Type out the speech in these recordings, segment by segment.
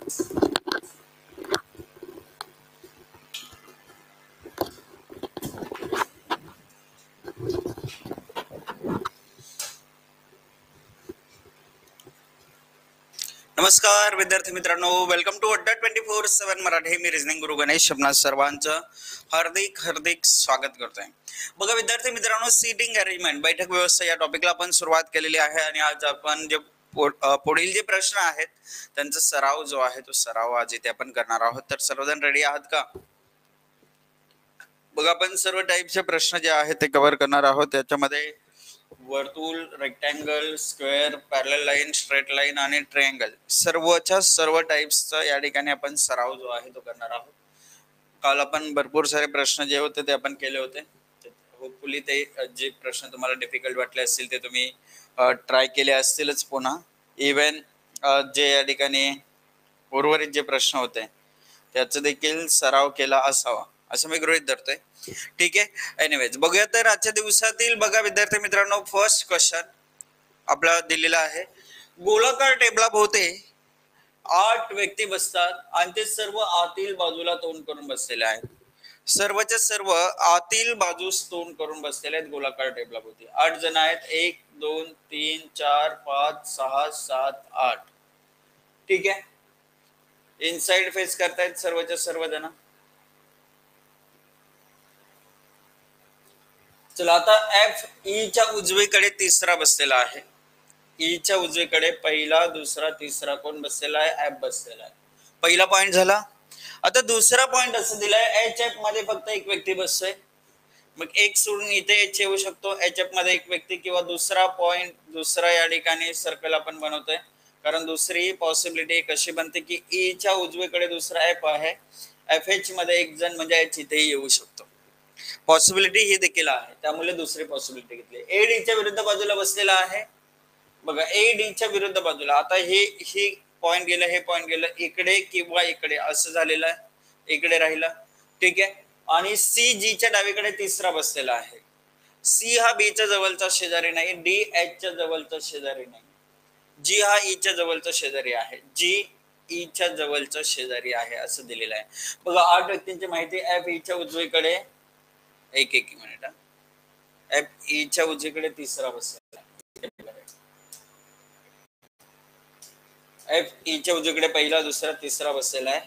नमस्कार विद्यार्थी मित्रांनो, वेलकम टू अड्डा 24/7 मराठी. मी रिजनिंग गुरु गणेश शब्नाथ सर्वांचं हार्दिक स्वागत करतोय. बघा विद्यार्थी मित्रांनो, सीटिंग अरेंजमेंट बैठक व्यवस्था या टॉपिकला आपण सुरुवात केलेली आहे आणि आज आपण जे पुढील जे प्रश्न आहेत त्यांचा सराव जो आहे तो सराव आज इथे आपण करणार आहोत. तर सर्वजण रेडी आहात का? बघा आपण सर्व टाईपचे प्रश्न जे आहेत ते कव्हर करणार आहोत. त्याच्यामध्ये वर्तुळ, rectangle, square, parallel line, straight line आणि ट्रायंगल सर्वच्या सर्व टाइप्सचा या ठिकाणी आपण सराव जो आहे तो करणार आहोत. काल आपण भरपूर सारे प्रश्न जे होते ते आपण केले होते. होपफुली ते जे प्रश्न तुम्हाला डिफिकल्ट वाटले असतील ते तुम्ही ट्राय केले असतीलच पुन्हा. इवन जे या ठिकाणी उर्वरित जे प्रश्न होते त्याचा देखील सराव केला असावा असं मी गृहीत धरतोय. ठीक आहे. एनिवेज बघूया तर आजच्या दिवसातील बघा विद्यार्थी मित्रांनो, फर्स्ट क्वेश्चन आपला दिलेला आहे. गोलाकार टेबलाभोवती 8 व्यक्ती बसतात आणि ते सर्व आतील बाजूला तोंड करून बसलेले आहेत. सर्वच्या सर्व आतील बाजूस तोंड करून बसलेले आहेत गोलाकार टेबलाभोवती. 8 जण आहेत. 1 2 3 4 5 6 7 8. ठीक आहे. इनसाइड फेस करतायत सर्वच्या सर्व जण. चला आता एफ ईच्या उजवीकडे तिसरा बसलेला आहे. ईच्या उजवीकडे पहिला, दुसरा, तिसरा कोण बसलेला आहे? एफ बसलेला आहे. पहिला पॉइंट झाला. आता दुसरा पॉइंट असं दिलाय एच एफ मध्ये फक्त एक व्यक्ती बसतोय. मग एक सोडून इथे एच येऊ शकतो. एच एफ मध्ये एक व्यक्ती किंवा दुसरा पॉइंट दुसरा या ठिकाणी सर्कल आपण बनवतोय. कारण दुसरी पॉसिबिलिटी कशी बनते की ईच्या उजवीकडे दुसरा एफ आहे. एफ एच मध्ये एक जण म्हणजे एच इथे येऊ शकतो. पॉसिबिलिटी ही देखील आहे, त्यामुळे दुसरी पॉसिबिलिटी घेतली. ए डीच्या विरुद्ध बाजूला बसलेला आहे. बघा ए डीच्या विरुद्ध बाजूला. आता हे पॉइंट गेलं, हे पॉइंट गेलं, इकडे किंवा इकडे असं झालेलं आहे. इकडे राहिला. ठीक आहे. आणि सी जी च्या डावीकडे तिसरा बसलेला आहे. सी हा बी च्या जवळचा शेजारी नाही. डी एच च्या जवळचा शेजारी नाही. जी हा ई च्या जवळचा शेजारी आहे. जी ई च्या जवळचा शेजारी आहे असं दिलेलं आहे. बघा 8 व्यक्तींची माहिती. एफ ई च्या उजवीकडे एक मिनिट. एफ ई च्या उजवीकडे तिसरा बसलेला. एफ ई च्या उजवीकडे पहिला, दुसरा, तिसरा बसलेला आहे.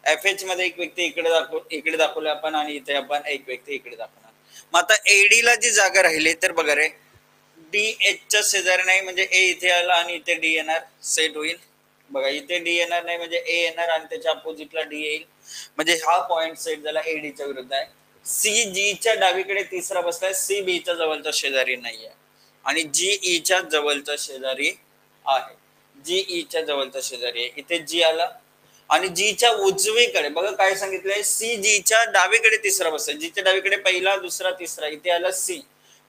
एफ एच मध्ये एक व्यक्ती इकडे दाखवला आपण आणि इथे आपण एक व्यक्ती इकडे दाखवणार. मग आता एडी ला जी जागा राहिली तर बघा रे, डी एच च्या शेजारी नाही म्हणजे ए इथे आला आणि इथे डी येणार, सेट होईल. बघा इथे डी येणार नाही म्हणजे ए येणार आणि त्याच्या अपोजिटला डी येईल. म्हणजे हा पॉइंट सेट झाला एडी च्या विरुद्ध आहे. सी जी च्या डावीकडे तिसरा बसलाय. सी बी च्या जवळचा शेजारी नाहीये आणि जी ई च्या जवळचा शेजारी आहे. जी ई च्या जवळचा शेजारी आहे. इथे जी आला आणि जी च्या उजवीकडे बघा काय सांगितलंय. सी जी च्या डावीकडे तिसरा बसलाय. जी च्या डावीकडे पहिला, दुसरा, तिसरा. इथे आला सी.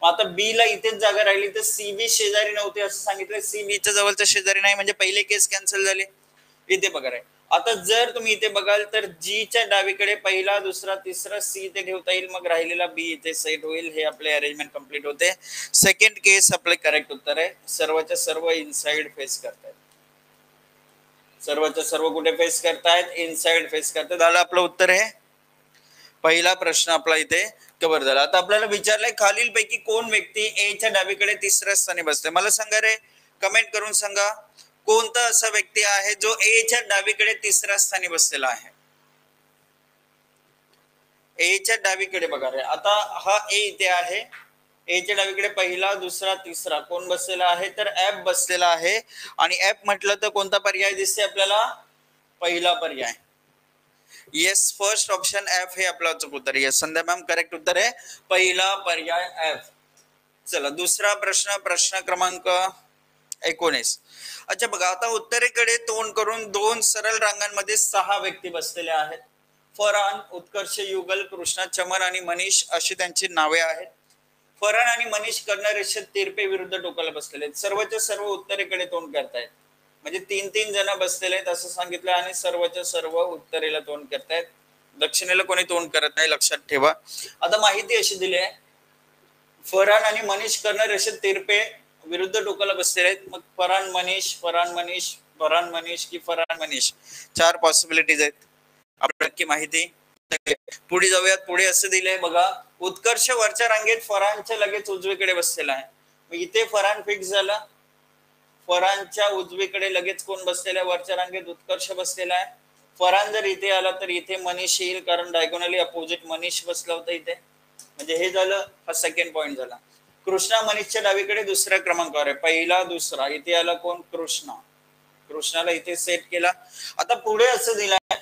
आता बी ला इथेच जागा राहिली तर सी बी शेजारी नव्हते असं सांगितलंय. सी बी च्या जवळचा शेजारी नाही म्हणजे पहिले केस कॅन्सल झाले. इथे बघा रे. आता जर तुम्ही इथे बघाल तर जी च्या डावीकडे पहिला, दुसरा, तिसरा, सी इथे ठेवता येईल. मग राहिलेला बी इथे सेट होईल. हे आपले अरेंजमेंट कंप्लीट होते. सेकंड केस आपले करेक्ट उत्तर आहे. सर्वच्या सर्व इनसाइड फेस करतायत. सर्वच्या सर्व कुठे फेस करतायत? इनसाइड फेस करतायत. झालं आपलं उत्तर आहे. पहिला प्रश्न आपला इथे कव्हर झाला. आता आपल्याला विचारलंय खालील पैकी कोण व्यक्ती ए च्या डावीकडे तिसऱ्या स्थानी बसते? मला सांगा रे, कमेंट करून सांगा कोणता असा व्यक्ती आहे जो ए च्या डावीकडे तिसऱ्या स्थानी बसलेला आहे. ए च्या डावीकडे बघा रे. आता हा ए इथे आहे. ए च्या डावीकडे पहिला, दुसरा, तिसरा कोण बसलेला आहे? तर एफ बसलेला आहे. आणि एफ म्हटलं तर कोणता पर्याय दिसते आपल्याला? पहिला पर्याय. येस, फर्स्ट ऑप्शन एफ हे आपलं अचूक उत्तर. येस संध्या मॅम, करेक्ट उत्तर आहे पहिला पर्याय एफ. चला दुसरा प्रश्न, प्रश्न क्रमांक 19. अच्छा बघा, आता उत्तरेकडे तोंड करून 2 सरळ रांगांमध्ये 6 व्यक्ती बसलेले आहेत. फरहान, उत्कर्ष, युगल, कृष्णा, चमन आणि मनीष अशी त्यांची नावे आहेत. फरहान आणि मनीष कर्ण रेषेत तिरपे विरुद्ध टोकाला बसलेले आहेत. सर्वच्या सर्व उत्तरेकडे तोंड करतायत. म्हणजे 3-3 जण बसलेले आहेत असं सांगितलं आणि सर्वच्या सर्व उत्तरेला तोंड करतायत. दक्षिणेला कोणी तोंड करत नाही, लक्षात ठेवा. आता माहिती अशी दिली आहे, फरहान आणि मनीष कर्ण रेषेत तिरपे विरुद्ध टोकाला बसलेले आहेत. मग फरहान मनीष फरहान मनीष की फरहान मनीष, 4 पॉसिबिलिटीज आहेत. आपल्याला नक्की माहिती. पुढे जाऊयात. पुढे असं दिलंय बघा, उत्कर्ष वरच्या रांगेत फरहानच्या लगेच उजवीकडे बसलेला आहे. मग इथे फरहान फिक्स झाला. फरहानच्या उजवीकडे लगेच कोण बसलेला आहे? वरच्या रांगेत उत्कर्ष बसलेला आहे. फरहान जर इथे आला तर इथे मनीष येईल, कारण डायगोनली अपोजिट मनीष बसला होता इथे. म्हणजे हे झालं, हा सेकंड पॉइंट झाला. कृष्णा मनीषच्या डावीकडे दुसऱ्या क्रमांकावर आहे. पहिला दुसरा इथे आला कोण? कृष्णा. कृष्णाला इथे सेट केला. आता पुढे असं दिलंय,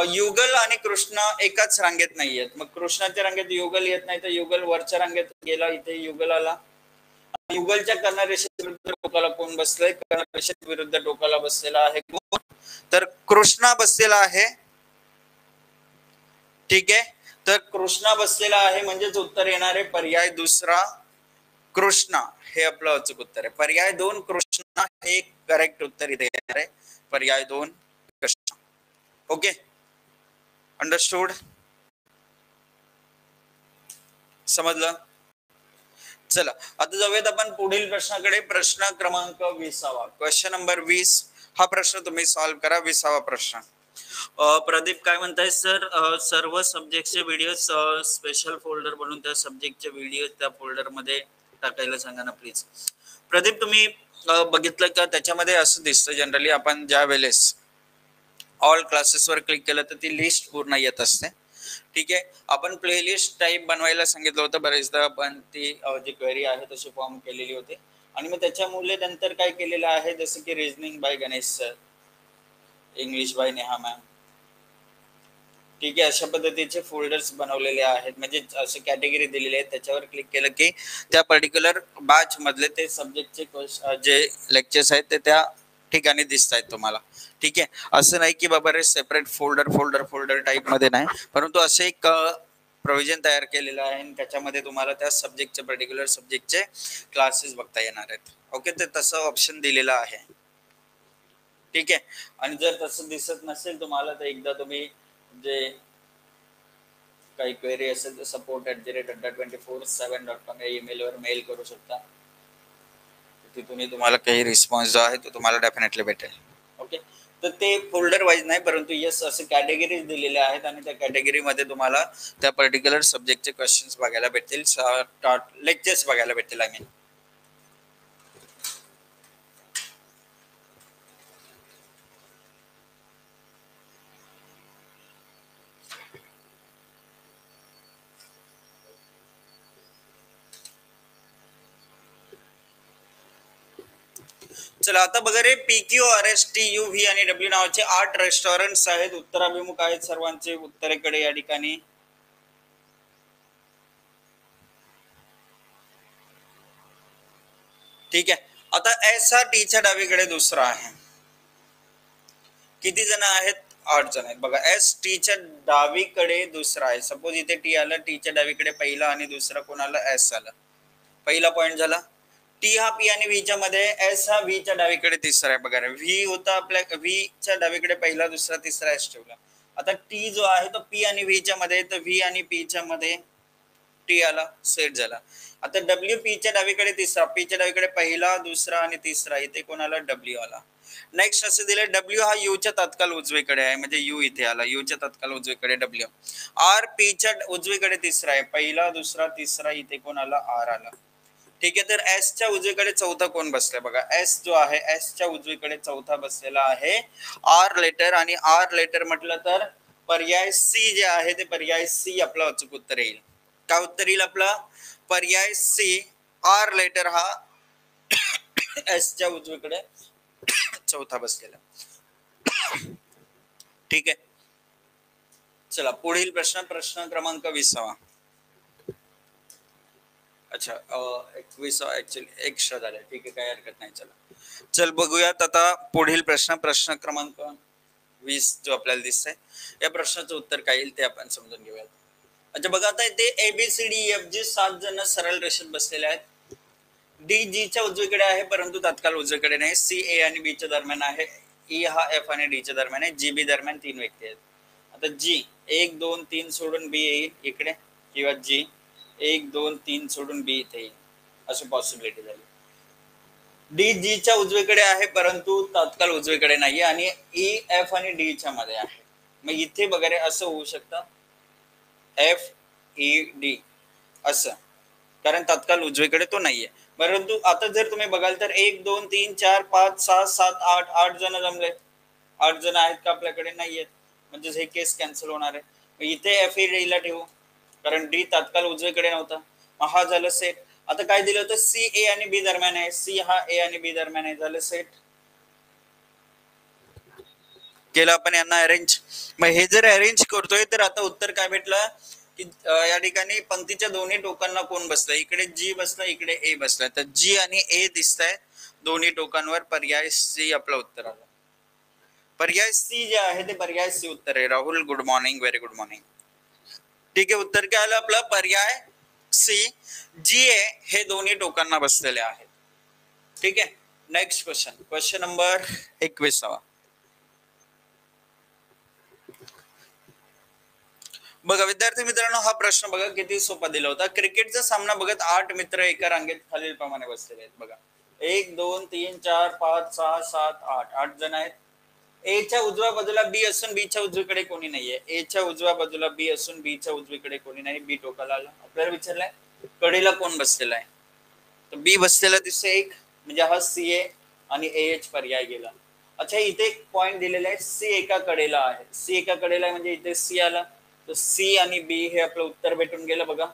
युगल आणि कृष्णा एकाच रांगेत नाहीयेत. मग कृष्णाच्या रांगेत युगल येत नाही, तर युगल वरच्या रांगेत गेला. इथे युगल आला. युगलच्या कर्णरेषे विरुद्ध टोकाला कोण बसलंय? कर्णरेषे विरुद्ध टोकाला बसलेला आहे कोण? तर कृष्णा बसलेला आहे. ठीक आहे, तर कृष्णा बसलेला आहे, म्हणजेच उत्तर येणार आहे पर्याय दुसरा कृष्णा. हे आपलं अचूक उत्तर आहे. पर्याय 2 कृष्णा हे करेक्ट उत्तर इथे येणार आहे. पर्याय 2 कृष्णा. ओके, अंडरस्टूड, समजलं? चला आता जाऊयात आपण पुढील प्रश्नाकडे. प्रश्न क्रमांक 20. Question number 20. हा प्रश्न तुम्ही सॉल्व्ह करा. 20वा प्रश्न. प्रदीप काय म्हणताय? सर सर्व सब्जेक्टचे व्हिडिओ स्पेशल फोल्डर बनवून त्या सब्जेक्टचे व्हिडिओ त्या फोल्डर मध्ये टाकायला सांगा ना प्लीज. प्रदीप तुम्ही बघितलं का, त्याच्यामध्ये असं दिसतं जनरली आपण ज्या वेळेस ऑल क्लासेस वर क्लिक केलं तर ती लिस्ट पूर्ण येत असते. ठीक आहे, आपण प्लेलिस्ट टाईप बनवायला सांगितलं होतं बरेचदा, आपण ती जी क्वेरी आहे तशी फॉर्म केलेली होती. आणि मग त्याच्यामुळे नंतर काय केलेलं आहे, जसं की reasoning by Ganesh sir, English by Neha ma'am. ठीक आहे, अशा पद्धतीचे फोल्डर्स बनवलेले आहेत. म्हणजे असे कॅटेगरी दिलेले आहेत, त्याच्यावर क्लिक केलं की त्या पर्टिक्युलर बॅच मधले ते सब्जेक्टचे जे लेक्चर्स आहेत ते त्या ठिकाणी दिसत आहेत तुम्हाला. ठीक आहे, असं नाही की बाबा रे separate folder folder folder type मध्ये नाही, परंतु असे एक प्रोव्हिजन तयार केलेलं आहे आणि त्याच्यामध्ये तुम्हाला त्या सब्जेक्टचे पर्टिक्युलर सब्जेक्टचे क्लासेस बघता येणार आहेत. ओके, तर तसं ऑप्शन दिलेलं आहे. ठीक आहे, आणि जर तसं दिसत नसेल तुम्हाला तर एकदा तुम्ही जे काही क्वेरी असेल तर support@adda247.com या ईमेलवर मेल करू शकता. तिथून तुम्हाला काही रिस्पॉन्स जो आहे तो तुम्हाला डेफिनेटली भेटेल. ओके, तर ते फोल्डर वाईज नाही, परंतु यस असे कॅटेगरीज दिलेल्या आहेत आणि त्या कॅटेगरीमध्ये तुम्हाला त्या पर्टिक्युलर सब्जेक्टचे क्वेश्चन्स बघायला भेटतील, लेक्चर्स बघायला भेटतील. आय मीन चला आता बघा रे, PQRSTUV आणि W नावाचे 8 रेस्टॉरंट्स आहेत. उत्तराभिमुख आहेत सर्वांचे, उत्तरेकडे या ठिकाणी. ठीक आहे, आता एस हा टीच्या डावीकडे दुसरा आहे. किती जण आहेत? 8 जण आहेत. बघा, एस टीच्या डावीकडे दुसरा आहे. सपोज इथे टी आला, टीच्या डावीकडे पहिला आणि दुसरा कोण आला? एस आला. पहिला पॉइंट झाला. टी हा पी आणि व्हीच्या मध्ये, एस हा व्हीच्या डावीकडे तिसरा आहे. बघा, व्ही होता आपल्या, व्हीच्या डावीकडे पहिला दुसरा तिसरा एस ठेवला. आता टी जो आहे तो पी आणि व्हीच्या मध्ये, तर व्ही आणि पीच्या मध्ये टी आला, सेट झाला. आता डब्ल्यू पीच्या डावीकडे तिसरा, पीच्या डावीकडे पहिला दुसरा आणि तिसरा, इथे कोणाला? डब्ल्यू आला. नेक्स्ट असं दिलं, डब्ल्यू हा यूच्या तात्काळ उजवीकडे आहे, म्हणजे यू इथे आला, यूच्या तात्काळ उजवीकडे डब्ल्यू. आर पीच्या उजवीकडे तिसरा आहे, पहिला दुसरा तिसरा, इथे कोणाला? आर आला. ठीक आहे, तर एसच्या उजवीकडे चौथा कोण बसलाय? बघा, एस जो आहे एसच्या उजवीकडे चौथा बसलेला आहे आर लेटर. आणि आर लेटर म्हटलं तर पर्याय सी जे आहे ते पर्याय सी आपलं अचूक उत्तर येईल. काय उत्तर येईल आपला? पर्याय सी, आर लेटर हा एसच्या उजवीकडे चौथा बसलेला. ठीक आहे, चला पुढील प्रश्न. प्रश्न क्रमांक 20. अच्छा, 21 ऍक्च्युअली एक्स्ट्रा झाले. ठीक आहे, काही हरकत नाही. चला चल बघूयात आता पुढील प्रश्न. प्रश्न क्रमांक 20 जो आपल्याला दिसतंय, या प्रश्नाचं उत्तर काय येईल ते आपण समजून घेऊयात. अच्छा बघा, आता इथे ABCDEFG 7 जण सरळ रेषेत बसलेले आहेत. डी जीच्या उजवीकडे आहे परंतु तात्काळ उजवीकडे नाही. सी ए आणि बी च्या दरम्यान आहे. ई हा एफ आणि डी च्या दरम्यान आहे. जी बी दरम्यान 3 व्यक्ती आहेत. आता जी 1 2 3 सोडून बी येईल इकडे, किंवा जी 1 2 3 सोडून बी इथे येईल, अशी पॉसिबिलिटी झाली. डी जी च्या उजवीकडे आहे परंतु तात्काळ उजवीकडे नाहीये आणि ई एफ आणि डी च्या मध्ये आहे. मग इथे वगैरे असं होऊ शकतं एफ ई डी असं, कारण तात्काळ उजवीकडे तो नाहीये. परंतु आता जर तुम्ही बघाल तर 1 2 3 4 5 6 7 8 8 जण जमले. 8 जण आहेत का आपल्याकडे? नाहीयेत, म्हणजे हे केस कॅन्सल होणार आहे. इथे एफ ई डी ला ठेवू कारण डी तात्काळ उजवीकडे नव्हता. मग हा झालं सेट. आता काय दिलं होतं? सी ए आणि बी दरम्यान आहे. सी हा ए आणि बी दरम्यान आहे. झालं सेट. केलं आपण यांना अरेंज. मग हे जर अरेंज करतोय तर आता उत्तर काय भेटलं की या ठिकाणी पंक्तीच्या दोन्ही टोकांना कोण बसलं? इकडे जी बसला, इकडे ए बसला. तर जी आणि ए दिसत आहे दोन्ही टोकांवर. पर्याय सी आपलं उत्तर आलं. पर्याय सी जे आहे ते पर्याय सी उत्तर आहे. Rahul good morning, very good morning. ठीक आहे, उत्तर काय आलं आपलं? पर्याय सी, जी ए हे दोन्ही टोकांना बसलेले आहेत. ठीक आहे, नेक्स्ट क्वेश्चन, क्वेश्चन नंबर 21. बघा विद्यार्थी मित्रांनो, हा प्रश्न बघा किती सोपा दिला होता. क्रिकेटचा सामना बघत 8 मित्र एका रांगेत खालील प्रमाणे बसलेले आहेत. बघा 1 2 3 4 5 6 7 8 8 जण आहेत. ए च्या उजव्या बाजूला बी असून बी च्या उजवीकडे कोणी नाहीये. ए च्या उजव्या बाजूला बी असून बी च्या उजवीकडे कोणी नाही. बी टोकाला आला. आपल्याला विचारलंय कडेला कोण बसलेला आहे, तर बी बसलेला दिसतो एक, म्हणजे हा सी ए आणि ए एच पर्याय गेला. अच्छा, इथे एक पॉइंट दिलेला आहे, सी एका कडेला आहे. सी एका कडेला आहे म्हणजे इथे सी आला, तर सी आणि बी हे आपलं उत्तर भेटून गेलं. बघा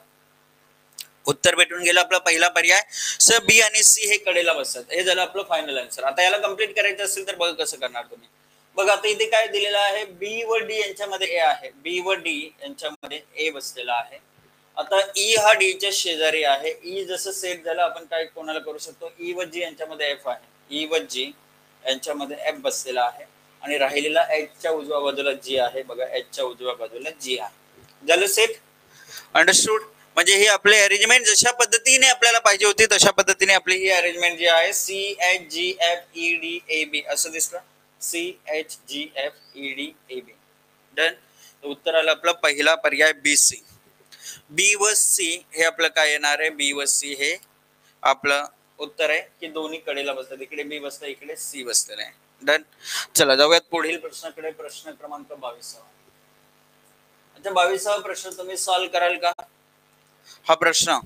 उत्तर भेटून गेलं आपला पहिला पर्याय. सर बी आणि सी हे कडेला बसतात. हे झालं आपलं फायनल आन्सर. आता याला कम्प्लीट करायचं असेल तर बघा कसं करणार तुम्ही. बघा आता इथे काय दिलेलं आहे, बी व डी यांच्यामध्ये ए आहे. बी व डी यांच्यामध्ये ए बसलेला आहे. आता ई हा डी च्या शेजारी आहे. ई जसं सेट झालं आपण काय कोणाला करू शकतो, ई व जी यांच्यामध्ये एफ आहे. ई व जी यांच्यामध्ये एफ बसलेला आहे आणि राहिलेला एच च्या उजव्या बाजूला जी आहे. बघा एच च्या उजव्या बाजूला जी आहे. झालं सेट. अंडरस्टूड. म्हणजे ही आपली अरेंजमेंट जशा पद्धतीने आपल्याला पाहिजे होती तशा पद्धतीने आपली ही अरेंजमेंट जी आहे, C H G F E D A B असं दिसलं. C H G F E D A B. Done. उत्तर आलं आपलं पहिला पर्याय बी सी. बी व सी हे आपलं काय येणार आहे? बी व सी हे आपलं उत्तर आहे की दोन्ही कडेला बसतात. इकडे बी बसला, इकडे सी बसलेलं आहे. डन. चला जाऊयात पुढील प्रश्नाकडे. प्रश्न क्रमांक 22. आता 22वा प्रश्न तुम्ही सॉल्व्ह कराल का? हा प्रश्न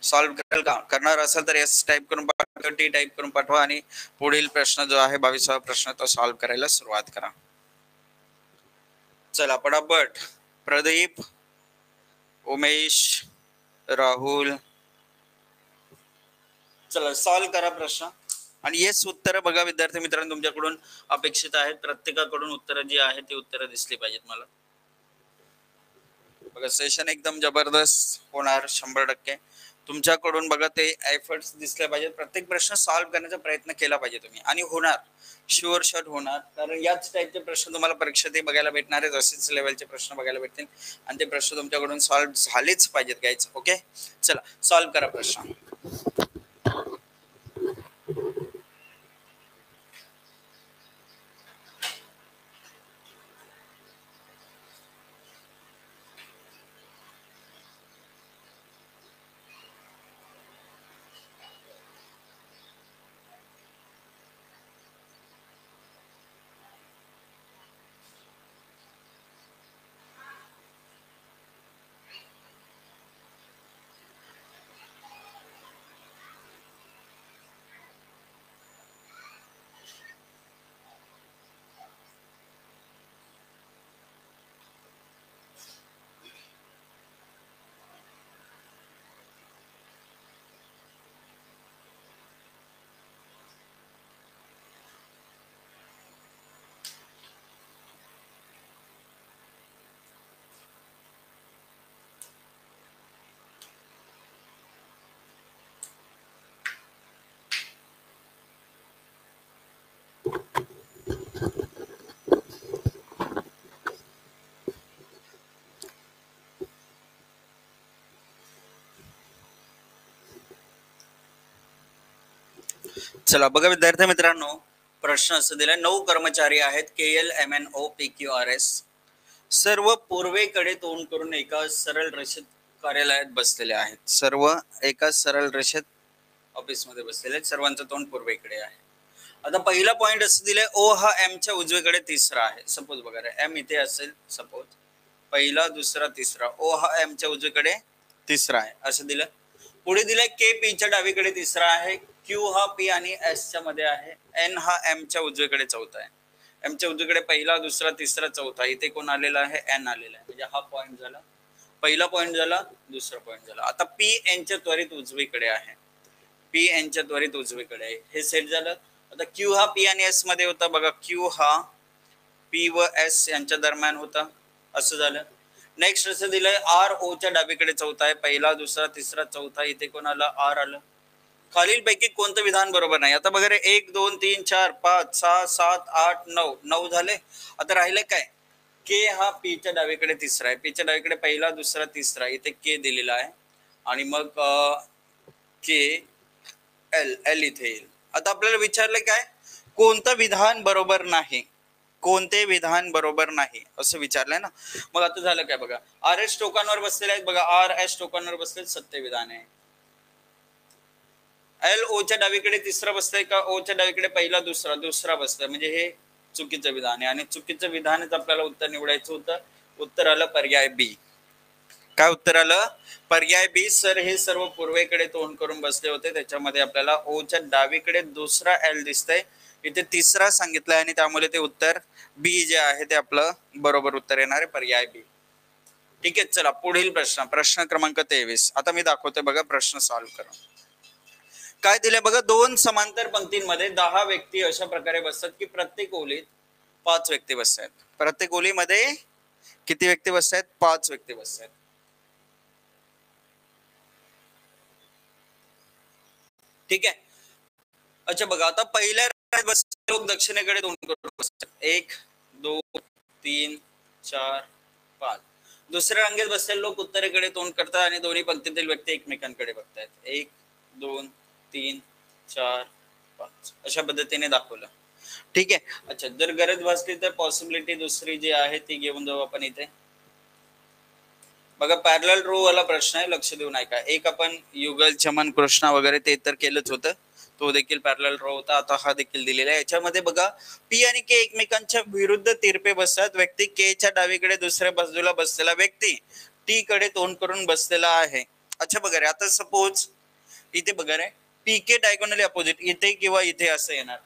सॉल्व्ह कराल का? करणार असेल तर एस टाइप करून पाठवा, टी टाइप करून पाठवा आणि पुढील प्रश्न जो आहे 22वा प्रश्न तो सॉल्व्ह करायला सुरुवात करा. चला पटापट. प्रदीप, उमेश, राहुल, चला सॉल्व्ह करा प्रश्न. आणि येस उत्तर बघा विद्यार्थी मित्रांनो तुमच्याकडून अपेक्षित आहेत. प्रत्येकाकडून उत्तरं जी आहेत ती उत्तरं दिसली पाहिजेत मला. बघा सेशन एकदम जबरदस्त होणार 100%. तुमच्याकडून बघा ते एफर्ट्स दिसले पाहिजेत. प्रत्येक प्रश्न सॉल्व्ह करण्याचा प्रयत्न केला पाहिजे तुम्ही आणि होणार, शुअर शॉट होणार. कारण याच टाईपचे प्रश्न तुम्हाला परीक्षेत बघायला भेटणार आहेत. असेच लेवलचे प्रश्न बघायला भेटतील आणि ते प्रश्न तुमच्याकडून सॉल्व्ह झालेच पाहिजेत घ्यायचं. ओके चला सॉल्व्ह करा प्रश्न. चला बघा विद्यार्थी मित्रांनो, प्रश्न असं दिलाय 9 कर्मचारी आहेत KLMNOPQRS. सर्व पूर्वेकडे तोंड करून एका सरळ रेषेत कार्यालयात बसलेले आहेत. सर्व एका सरळ रेषेत ऑफिसमध्ये बसलेले आहेत, सर्वांचं तोंड पूर्वेकडे आहे. आता पहिला पॉइंट असं दिलंय, ओ हा एमच्या उजवीकडे तिसरा आहे. सपोज बघा एम इथे असेल, सपोज पहिला दुसरा तिसरा, ओ हा एमच्या उजवीकडे तिसरा आहे असं दिलं. पुढे दिलंय के पीच्या डावीकडे तिसरा आहे, क्यू हा पी आणि एस च्या मध्ये आहे, एन हा एमच्या उजवीकडे चौथा आहे. एमच्या उजवीकडे पहिला दुसरा तिसरा चौथा, इथे कोण आलेला आहे, एन आलेला आहे. म्हणजे हा पॉइंट झाला, पहिला पॉइंट झाला, दुसरा पॉइंट झाला. आता पी एनच्या त्वरित उजवीकडे आहे, पी एनच्या त्वरित उजवीकडे आहे, हे सेट झालं. आता क्यू हा पी आणि एस मध्ये होता बघा, क्यू हा पी व एस यांच्या दरम्यान होता असं झालं. नेक्स्ट असं दिलंय, आर ओ च्या डावीकडे चौथा आहे, पहिला दुसरा तिसरा चौथा, इथे कोण आलं, आर आलं. खालील पैकी कोणतं विधान बरोबर नाही. आता बघा रे, 1 2 3 4 5 6 7 8 9 9 झाले. आता राहिले काय, के हा पी च्या डावीकडे तिसरा आहे, पी च्या डावीकडे पहिला दुसरा तिसरा, इथे के दिलेला आहे आणि मग के एल एल इथे येईल. आता आपल्याला विचारलं काय, कोणतं विधान बरोबर नाही, कोणते विधान बरोबर नाही असं विचारलंय ना. मग आता झालं काय बघा, आर एस टोकांवर बसलेले आहेत बघा, आर एस टोकांवर बसलेले सत्य विधान आहे. एल ओ च्या डावीकडे तिसरा बसलाय का, ओ च्या डावीकडे पहिला दुसरा दुसरा बसलाय, म्हणजे हे चुकीचं विधान आहे. आणि चुकीचं विधानच आपल्याला उत्तर निवडायचं होतं. उत्तर आलं पर्याय बी. काय उत्तर आलं, पर्याय बी. सर हे सर्व पूर्वेकडे तोंड करून बसले होते, त्याच्यामध्ये आपल्याला ओ च्या डावीकडे दुसरा एल दिसतंय, इथे तिसरा सांगितलाय आणि त्यामुळे ते उत्तर बी जे आहे ते आपलं बरोबर उत्तर येणार आहे, पर्याय बी. ठीक आहे, चला पुढील प्रश्न, प्रश्न क्रमांक 23. आता मी दाखवतोय बघा प्रश्न सॉल्व्ह करा. काय दिलंय बघा, 2 समांतर पंक्तींमध्ये 10 व्यक्ती अशा प्रकारे बसतात की प्रत्येक ओळीत 5 व्यक्ती बसतात. प्रत्येक ओळीमध्ये किती व्यक्ती बसतात, 5 व्यक्ती बसतात. ठीक आहे. अच्छा बघा, आता पहिल्या रांगेत बसलेले लोक दक्षिणेकडे तोंड करून बसतात, 1 2 3 4 5. दुसऱ्या रांगेत बसलेले लोक उत्तरेकडे तोंड करतात आणि दोन्ही पंक्तीतील व्यक्ती एकमेकांकडे बघतात, 1 2 3 4 5 अशा पद्धतीने दाखवलं. ठीक आहे. अच्छा, जर गरज भासली तर पॉसिबिलिटी दुसरी जी आहे ती घेऊन जाऊ आपण इथे. बघा पॅरलल रो वाला प्रश्न आहे, लक्ष देऊन ऐका. एक आपण युगल चमन कृष्णा वगैरे ते तर केलंच होतं, तो देखील पॅरलल रो होता. आता हा देखील दिलेला आहे. याच्यामध्ये बघा, पी आणि के एकमेकांच्या विरुद्ध तिरपे बसतात. व्यक्ती के च्या डावीकडे दुसऱ्या बाजूला बसलेला व्यक्ती टी कडे तोंड करून बसलेला आहे. अच्छा बघा रे, आता सपोज इथे बघा रे, पी के डायगोनली अपोजिट, इथे किंवा इथे असं येणार.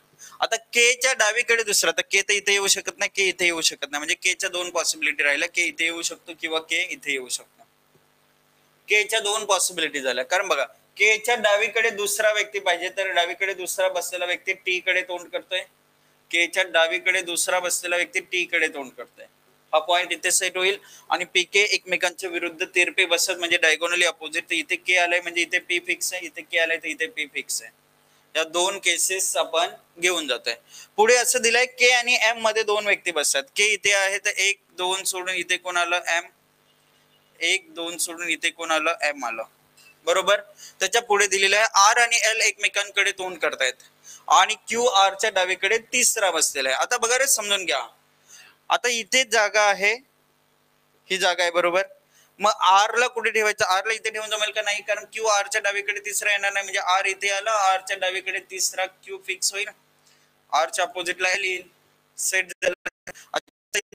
आता के च्या डावीकडे दुसरा, तर के तर इथे येऊ शकत नाही, के इथे येऊ शकत नाही, म्हणजे के च्या 2 पॉसिबिलिटी राहिल्या, के इथे येऊ शकतो किंवा के इथे येऊ शकतो. के च्या 2 पॉसिबिलिटी झाल्या. कारण बघा, के च्या डावीकडे दुसरा व्यक्ती पाहिजे, तर डावीकडे दुसरा बसलेला व्यक्ती टी कडे तोंड करतोय, के च्या डावीकडे दुसरा बसलेला व्यक्ती टी कडे तोंड करतोय. हा पॉइंट इथे सेट होईल. आणि पी के एकमेकांच्या विरुद्ध तिरपे बसत, म्हणजे डायगोनली अपोजिट. तर इथे के आलाय म्हणजे इथे पी फिक्स आहे, इथे के आलाय तर इथे पी फिक्स आहे. या 2 केसेस आपण घेऊन जातोय. पुढे असं दिलंय, के आणि एम मध्ये 2 व्यक्ती बसतात. के इथे आहे तर 1 2 सोडून इथे कोण आलं, एम. 1 2 सोडून इथे कोण आलं, एम आलं, बरोबर. त्याच्या पुढे दिलेलं आहे, आर आणि एल एकमेकांकडे तोंड करतायत आणि क्यू आर च्या डावीकडे तिसरा बसलेला आहे. आता बघा रे, समजून घ्या. आता इथे जागा आहे, ही जागा आहे, बरोबर. मग आर ला कुठे ठेवायचं, आर ला इथे ठेवून जमेल का, नाही, कारण क्यू आर च्या डावीकडे तिसरा येणार नाही, म्हणजे आर इथे आला, आर च्या डावीकडे तिसरा, क्यू फिक्स होईल, आर च्या अपोजिटला एल येईल, सेट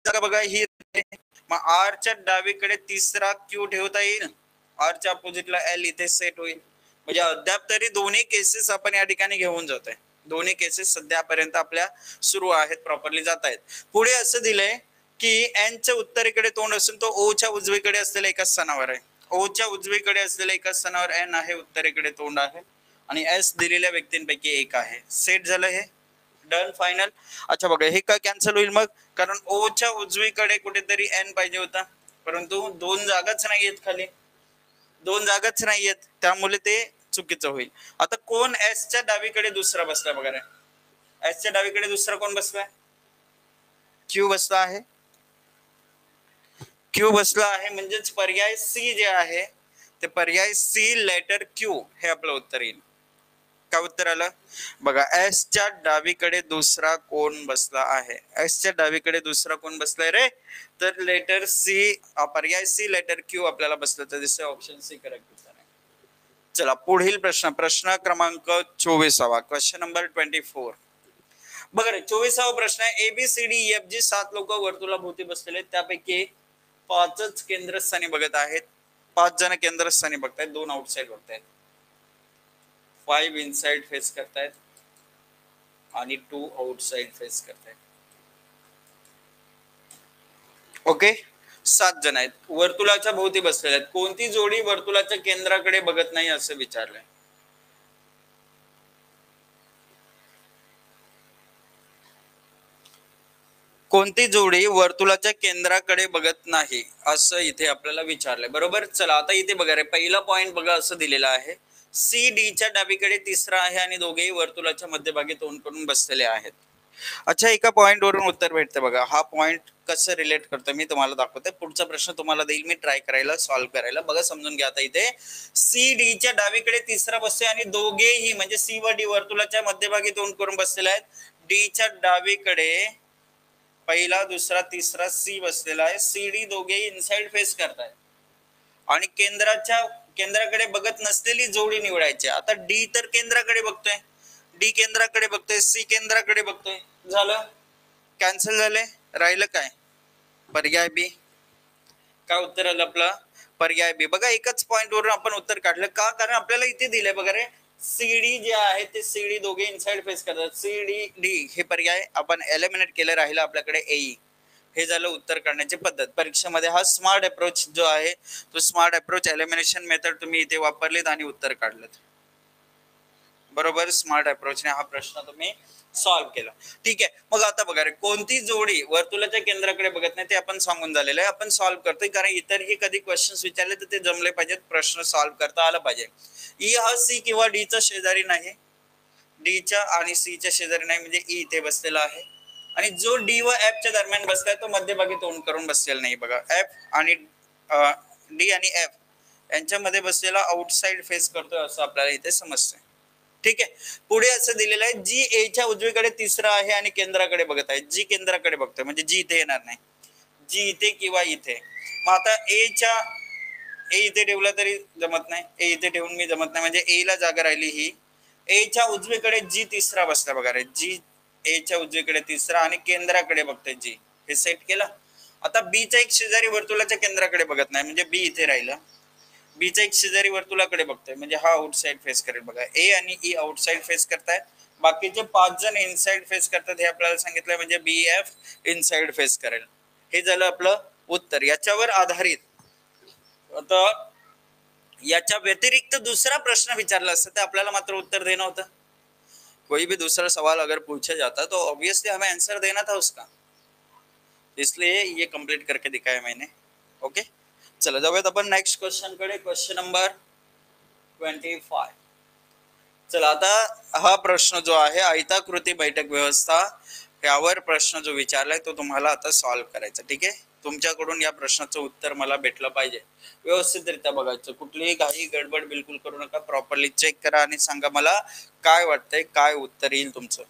जागा बघा ही. मग आर च्या डावीकडे तिसरा क्यू ठेवता येईल, आर च्या अपोजिटला एल इथे सेट होईल. म्हणजे अद्याप तरी दोन्ही केसेस आपण या ठिकाणी घेऊन जातोय. दोन्ही केसेस सध्यापर्यंत आपल्या सुरू आहेत, प्रॉपरली जात आहेत. पुढे असं दिलंय की एन च्या उत्तरेकडे तोंड असून तो ओ च्या उजवीकडे असलेल्या एकाच स्थानावर आहे. ओ च्या उजवीकडे असलेल्या एकाच स्थानावर एन आहे, उत्तरेकडे तोंड आहे आणि एस दिलेल्या व्यक्तींपैकी एक आहे. सेट झालं हे, डन, फायनल. अच्छा बघा, हे का कॅन्सल होईल मग, कारण ओ च्या उजवीकडे कुठेतरी एन पाहिजे होता, परंतु 2 जागाच नाहीयेत खाली, 2 जागाच नाहीयेत, त्यामुळे ते चुकीचं होईल. आता कोण एस च्या डावीकडे दुसरा बसलाय बघा रे, एस च्या डावीकडे दुसरा कोण बसलाय, क्यू बसला आहे, क्यू बसला आहे. म्हणजेच पर्याय सी जे आहे ते पर्याय सी लेटर क्यू हे आपलं उत्तर येईल. काय उत्तर आलं बघा, एस च्या डावीकडे दुसरा कोण बसला आहे, एस च्या डावीकडे दुसरा कोण बसलाय रे, तर लेटर सी, पर्याय सी लेटर क्यू आपल्याला बसलं, तर दिसतंय ऑप्शन सी करेक्ट उत्तर आहे. चला पुढील प्रश्न, प्रश्न क्रमांक 24. Question number 24. बघा रे, 24वा प्रश्न आहे. ABCDEF 7 लोक वर्तुळाभोवती बसलेले, त्यापैकी 5च केंद्रस्थानी बघत आहेत. 5 जण केंद्रस्थानी बघतायत, 2 आउटसाइड बघतायत. 5 इनसाइड फेस करतायत आणि 2 आउटसाइड फेस करतायत. ओके, 7 जण आहेत, वर्तुळाच्या भोवती बसलेले आहेत. कोणती जोडी वर्तुळाच्या केंद्राकडे बघत नाही असं विचारलंय. कोणती जोडी वर्तुळाच्या केंद्राकडे बघत नाही असं इथे आपल्याला विचारलंय. बरोबर. चला आता इथे बघा रे, पहिला पॉइंट बघा असं दिलेला आहे. CD च्या डावीकडे तिसरा आहे आणि दोघेही वर्तुळाच्या मध्यभागी तोंड करून बसलेले आहेत. अच्छा, एका पॉइंट वरून उत्तर भेटते बघा. हा पॉइंट कसं रिलेट करतो मी तुम्हाला दाखवते. पुढचा प्रश्न तुम्हाला देईल मी, ट्राय करायला, सॉल्व्ह करायला. बघा समजून घ्या. आता इथे CD च्या डावीकडे तिसरा बसतोय आणि दोघेही म्हणजे C व D वर्तुळाच्या मध्यभागी तोंड करून बसलेले आहेत. D च्या डावीकडे पहिला, दुसरा, तिसरा C बसलेला आहे. CD दोघेही इनसाइड फेस करतायत आणि केंद्राकडे बघत नसलेली जोडी निवडायची. आता D तर केंद्राकडे बघतोय, D केंद्राकडे बघतोय, C केंद्राकडे बघतोय. झालं, कॅन्सल झाले. राहिलं काय? पर्याय बी. काय उत्तर आलं आपलं? पर्याय बी. बघा एकच पॉइंट वरून आपण उत्तर काढलं. का? कारण आपल्याला इथे दिलंय बघा रे, CD जे आहे ते CD दोघे इनसाइड फेस करतात. CD हे पर्याय आपण एलिमिनेट केलं, राहिलं आपल्याकडे AE. हे झालं उत्तर काढण्याची पद्धत. परीक्षेमध्ये हा स्मार्ट अप्रोच जो आहे तो स्मार्ट अप्रोच एलिमिनेशन मेथड तुम्ही इथे वापरलेत आणि उत्तर काढलं. बरोबर, स्मार्ट अप्रोचने हा प्रश्न तुम्ही सॉल्व्ह केला. ठीक आहे. मग आता बघा रे, कोणती जोडी वर्तुळाच्या केंद्राकडे बघत नाही ते आपण सांगून झालेलं आहे. आपण सॉल्व्ह करतोय कारण इतरही कधी क्वेश्चन्स विचारले तर ते जमले पाहिजेत, प्रश्न सॉल्व्ह करता आला पाहिजे. E हा C किंवा D चा शेजारी नाही, D च्या आणि C च्या शेजारी नाही, म्हणजे E इथे बसलेला आहे. आणि जो D व F च्या दरम्यान बसलाय तो मध्यभागी तोंड करून बसलेला नाही. बघा F आणि D आणि F यांच्यामध्ये बसलेला आउटसाइड फेस करतोय असं आपल्याला इथे समजतंय. ठीक आहे. पुढे असं दिलेलं आहे, जी A च्या उजवीकडे तिसरा आहे आणि केंद्राकडे बघत आहे. जी केंद्राकडे बघतोय म्हणजे जी इथे येणार नाही, जी इथे किंवा इथे. मग आता A इथे ठेवला तरी जमत नाही, A इथे ठेवून मी जमत नाही, म्हणजे A ला जागा राहिली ही. A च्या उजवीकडे जी तिसरा बसला बघा रे, जी A च्या उजवीकडे तिसरा आणि केंद्राकडे बघतोय जी. हे सेट केलं. आता B चा एक शेजारी वर्तुळाच्या केंद्राकडे बघत नाही, म्हणजे B इथे राहिलं. B चा एक शेजारी वर्तुळाकडे बघतोय म्हणजे हा आउटसाइड फेस करेल. बघा A आणि E आउटसाइड फेस करतायत, बाकीचे 5 जण इनसाइड फेस करतात हे आपल्याला सांगितलं, म्हणजे BF इनसाइड फेस करेल. हे झालं आपलं उत्तर. याच्यावर आधारित आता याच्या व्यतिरिक्त दुसरा प्रश्न विचारला असता तर आपल्याला मात्र उत्तर देना होता. कोई भी दूसरा सवाल अगर पूछा जाता तो ऑब्वियसली हमें आंसर देना था उसका, इसलिए ये कंप्लीट करके दिखाया मैंने. ओके, चला जाऊयात आपण नेक्स्ट क्वेश्चन कडे. Question number 25. चला आता हा प्रश्न जो आहे आयताकृती बैठक व्यवस्था, यावर प्रश्न जो विचारलाय तो तुम्हाला आता सॉल्व्ह करायचा. ठीक आहे. तुमच्याकडून या प्रश्नाचं उत्तर मला भेटलं पाहिजे. व्यवस्थितरित्या बघायचं, कुठलीही घाई गडबड बिलकुल करू नका. प्रॉपरली चेक करा आणि सांगा मला काय वाटतंय, काय उत्तर येईल तुमचं.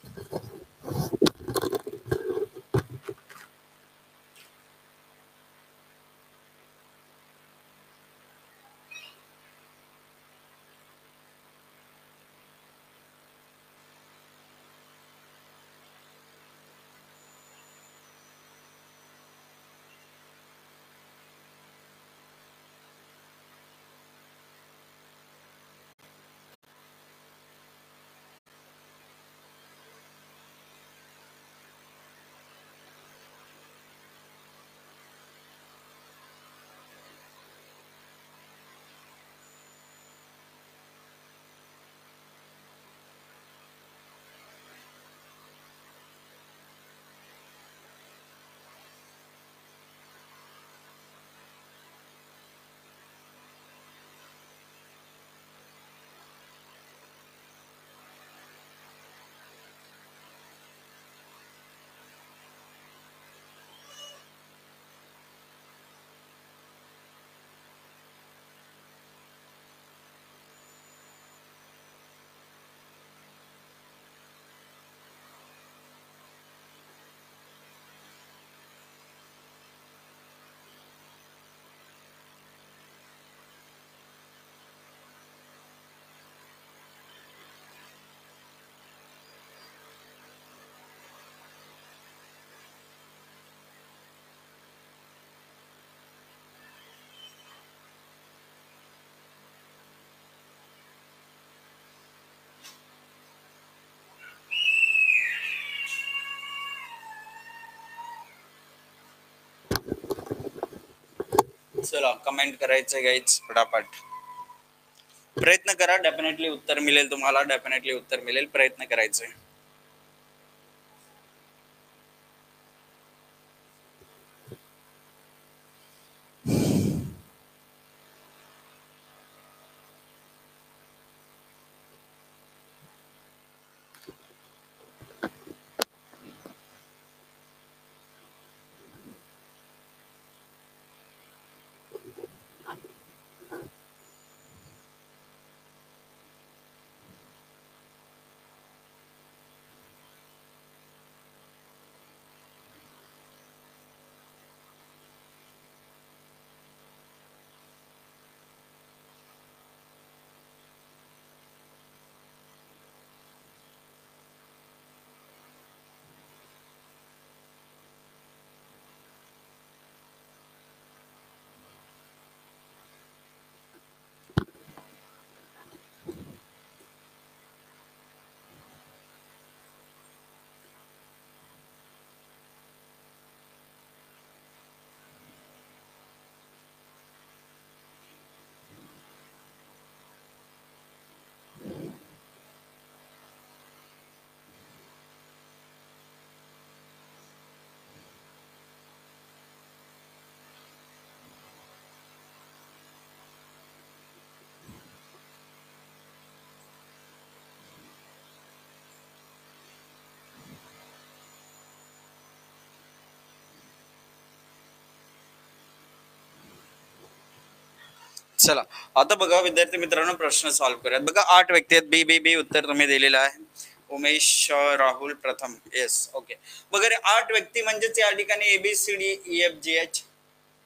चला कमेंट करायचं गाईज फटाफट, प्रयत्न करा, डेफिनेटली उत्तर मिळेल तुम्हाला, डेफिनेटली उत्तर मिळेल, प्रयत्न करायचे. चला आता बघा विद्यार्थी मित्रांनो, प्रश्न सॉल्व्ह करूयात. बघा 8 व्यक्ती आहेत, बी बी बी उत्तर तुम्ही दिलेलं आहे. उमेश, राहुल प्रथम, येस ओके. वगैरे 8 व्यक्ती म्हणजेच या ठिकाणी ABCDEFGH